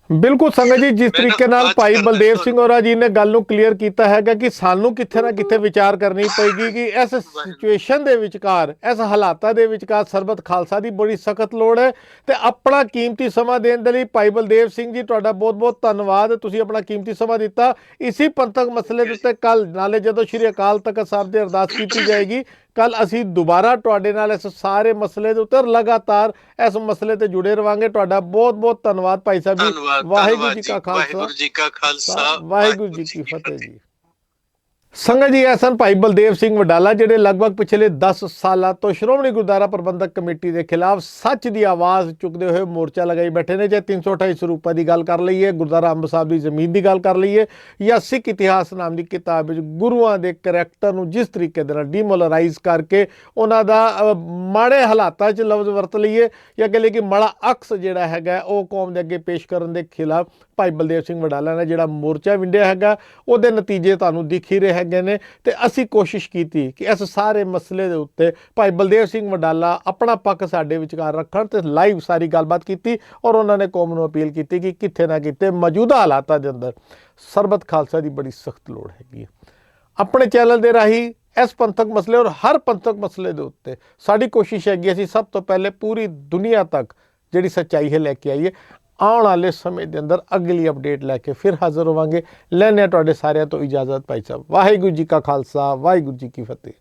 Speaker 1: ਬਿਲਕੁਲ ਸੰਗਤ ਜੀ, ਜਿਸ ਤਰੀਕੇ ਨਾਲ ਭਾਈ ਬਲਦੇਵ ਸਿੰਘ ਹੋਰਾਂ ਜੀ ਨੇ ਗੱਲ ਨੂੰ ਕਲੀਅਰ ਕੀਤਾ ਹੈਗਾ ਕਿ ਸਾਨੂੰ ਕਿੱਥੇ ਨਾ ਕਿੱਥੇ ਵਿਚਾਰ ਕਰਨੀ ਪਏਗੀ ਕਿ ਇਸ ਸਿਚੁਏਸ਼ਨ ਦੇ ਵਿਚਕਾਰ, ਇਸ ਹਾਲਾਤਾਂ ਦੇ ਵਿਚਕਾਰ ਸਰਬੱਤ ਖਾਲਸਾ ਦੀ ਬੜੀ ਸਖਤ ਲੋੜ ਹੈ। ਤੇ ਆਪਣਾ ਕੀਮਤੀ ਸਮਾਂ ਦੇਣ ਦੇ ਲਈ ਭਾਈ ਬਲਦੇਵ ਸਿੰਘ ਜੀ ਤੁਹਾਡਾ ਬਹੁਤ ਬਹੁਤ ਧੰਨਵਾਦ। ਤੁਸੀਂ ਆਪਣਾ ਕੀਮਤੀ ਸਮਾਂ ਦਿੱਤਾ ਇਸੀ ਪੰਥਕ ਮਸਲੇ ਦੇ ਉੱਤੇ। ਕੱਲ ਨਾਲੇ ਜਦੋਂ ਸ਼੍ਰੀ ਅਕਾਲ ਤਖਤ ਸਾਹਿਬ ਦੀ ਅਰਦਾਸ ਕੀਤੀ ਜਾਏਗੀ, ਕੱਲ ਅਸੀਂ ਦੁਬਾਰਾ ਤੁਹਾਡੇ ਨਾਲ ਇਸ ਸਾਰੇ ਮਸਲੇ ਦੇ ਉੱਤੇ ਲਗਾਤਾਰ ਇਸ ਮਸਲੇ ਤੇ ਜੁੜੇ ਰਵਾਂਗੇ। ਤੁਹਾਡਾ ਬਹੁਤ ਬਹੁਤ ਧੰਨਵਾਦ ਭਾਈ ਸਾਹਿਬ ਜੀ। ਵਾਹਿਗੁਰੂ ਜੀ ਕਾ ਖਾਲਸਾ, ਵਾਹਿਗੁਰੂ ਜੀ ਕੀ ਫਤਿਹ ਜੀ। ਸੰਗਤ ਜੀ, ਇਹ ਸਨ ਭਾਈ ਬਲਦੇਵ ਸਿੰਘ ਵਡਾਲਾ, ਜਿਹੜੇ ਲਗਭਗ ਪਿਛਲੇ 10 ਸਾਲਾਂ ਤੋਂ ਸ਼੍ਰੋਮਣੀ ਗੁਰਦੁਆਰਾ ਪ੍ਰਬੰਧਕ ਕਮੇਟੀ ਦੇ ਖਿਲਾਫ ਸੱਚ ਦੀ ਆਵਾਜ਼ ਚੁੱਕਦੇ ਹੋਏ ਮੋਰਚਾ ਲਗਾਈ ਬੈਠੇ ਨੇ। ਜੇ 328 ਸਰੂਪਾਂ ਦੀ ਗੱਲ ਕਰ ਲਈਏ, ਗੁਰਦੁਆਰਾ ਅੰਬ ਸਾਹਿਬ ਦੀ ਜ਼ਮੀਨ ਦੀ ਗੱਲ ਕਰ ਲਈਏ, ਜਾਂ ਸਿੱਖ ਇਤਿਹਾਸ ਨਾਮ ਦੀ ਕਿਤਾਬ ਵਿੱਚ ਗੁਰੂਆਂ ਦੇ ਕਰੈਕਟਰ ਨੂੰ ਜਿਸ ਤਰੀਕੇ ਦੇ ਨਾਲ ਡੀਮੋਲਰਾਈਜ਼ ਕਰਕੇ ਉਹਨਾਂ ਦਾ ਮਾੜੇ ਹਾਲਾਤਾਂ 'ਚ ਲਫ਼ਜ਼ ਵਰਤ ਲਈਏ, ਜਾਂ ਕਹ ਲਈਏ ਕਿ ਮਾੜਾ ਅਕਸ ਜਿਹੜਾ ਹੈਗਾ ਉਹ ਕੌਮ ਦੇ ਅੱਗੇ ਪੇਸ਼ ਕਰਨ ਦੇ ਖਿਲਾਫ ਭਾਈ ਬਲਦੇਵ ਸਿੰਘ ਵਡਾਲਾ ਨੇ ਜਿਹੜਾ ਮੋਰਚਾ ਵਿੰਡਿਆ ਹੈਗਾ, ਉਹਦੇ ਨਤੀਜੇ ਤੁਹਾਨੂੰ ਦਿਖ ਹੀ ਰਹੇ ਹੈਗੇ ਨੇ। ਤੇ ਅਸੀਂ ਕੋਸ਼ਿਸ਼ ਕੀਤੀ ਕਿ ਇਸ ਸਾਰੇ ਮਸਲੇ ਦੇ ਉੱਤੇ ਭਾਈ ਬਲਦੇਵ ਸਿੰਘ ਵਡਾਲਾ ਆਪਣਾ ਪੱਖ ਸਾਡੇ ਵਿਚਕਾਰ ਰੱਖਣ ਤੇ ਲਾਈਵ ਸਾਰੀ ਗੱਲਬਾਤ ਕੀਤੀ, ਔਰ ਉਹਨਾਂ ਨੇ ਕੌਮ ਨੂੰ ਅਪੀਲ ਕੀਤੀ ਕਿ ਕਿਤੇ ਨਾ ਕਿਤੇ ਮੌਜੂਦਾ ਹਾਲਾਤਾਂ ਦੇ ਅੰਦਰ ਸਰਬੱਤ ਖਾਲਸਾ ਦੀ ਬੜੀ ਸਖਤ ਲੋੜ ਹੈਗੀ ਹੈ। ਆਪਣੇ ਚੈਨਲ ਦੇ ਰਾਹੀਂ ਇਸ ਪੰਥਕ ਮਸਲੇ ਔਰ ਹਰ ਪੰਥਕ ਮਸਲੇ ਦੇ ਉੱਤੇ ਸਾਡੀ ਕੋਸ਼ਿਸ਼ ਹੈਗੀ ਅਸੀਂ ਸਭ ਤੋਂ ਪਹਿਲੇ ਪੂਰੀ ਦੁਨੀਆ ਤੱਕ ਜਿਹੜੀ ਸੱਚਾਈ ਹੈ ਲੈ ਕੇ ਆਈਏ। ਆਉਣ ਵਾਲੇ ਸਮੇਂ ਦੇ ਅੰਦਰ ਅਗਲੀ ਅਪਡੇਟ ਲੈ ਕੇ ਫਿਰ ਹਾਜ਼ਰ ਹੋਵਾਂਗੇ। ਲੈਣੇ ਤੁਹਾਡੇ ਸਾਰਿਆਂ ਤੋਂ ਇਜਾਜ਼ਤ ਭਾਈ ਸਾਹਿਬ। ਵਾਹਿਗੁਰੂ ਜੀ ਕਾ ਖਾਲਸਾ, ਵਾਹਿਗੁਰੂ ਜੀ ਕੀ ਫਤਿਹ।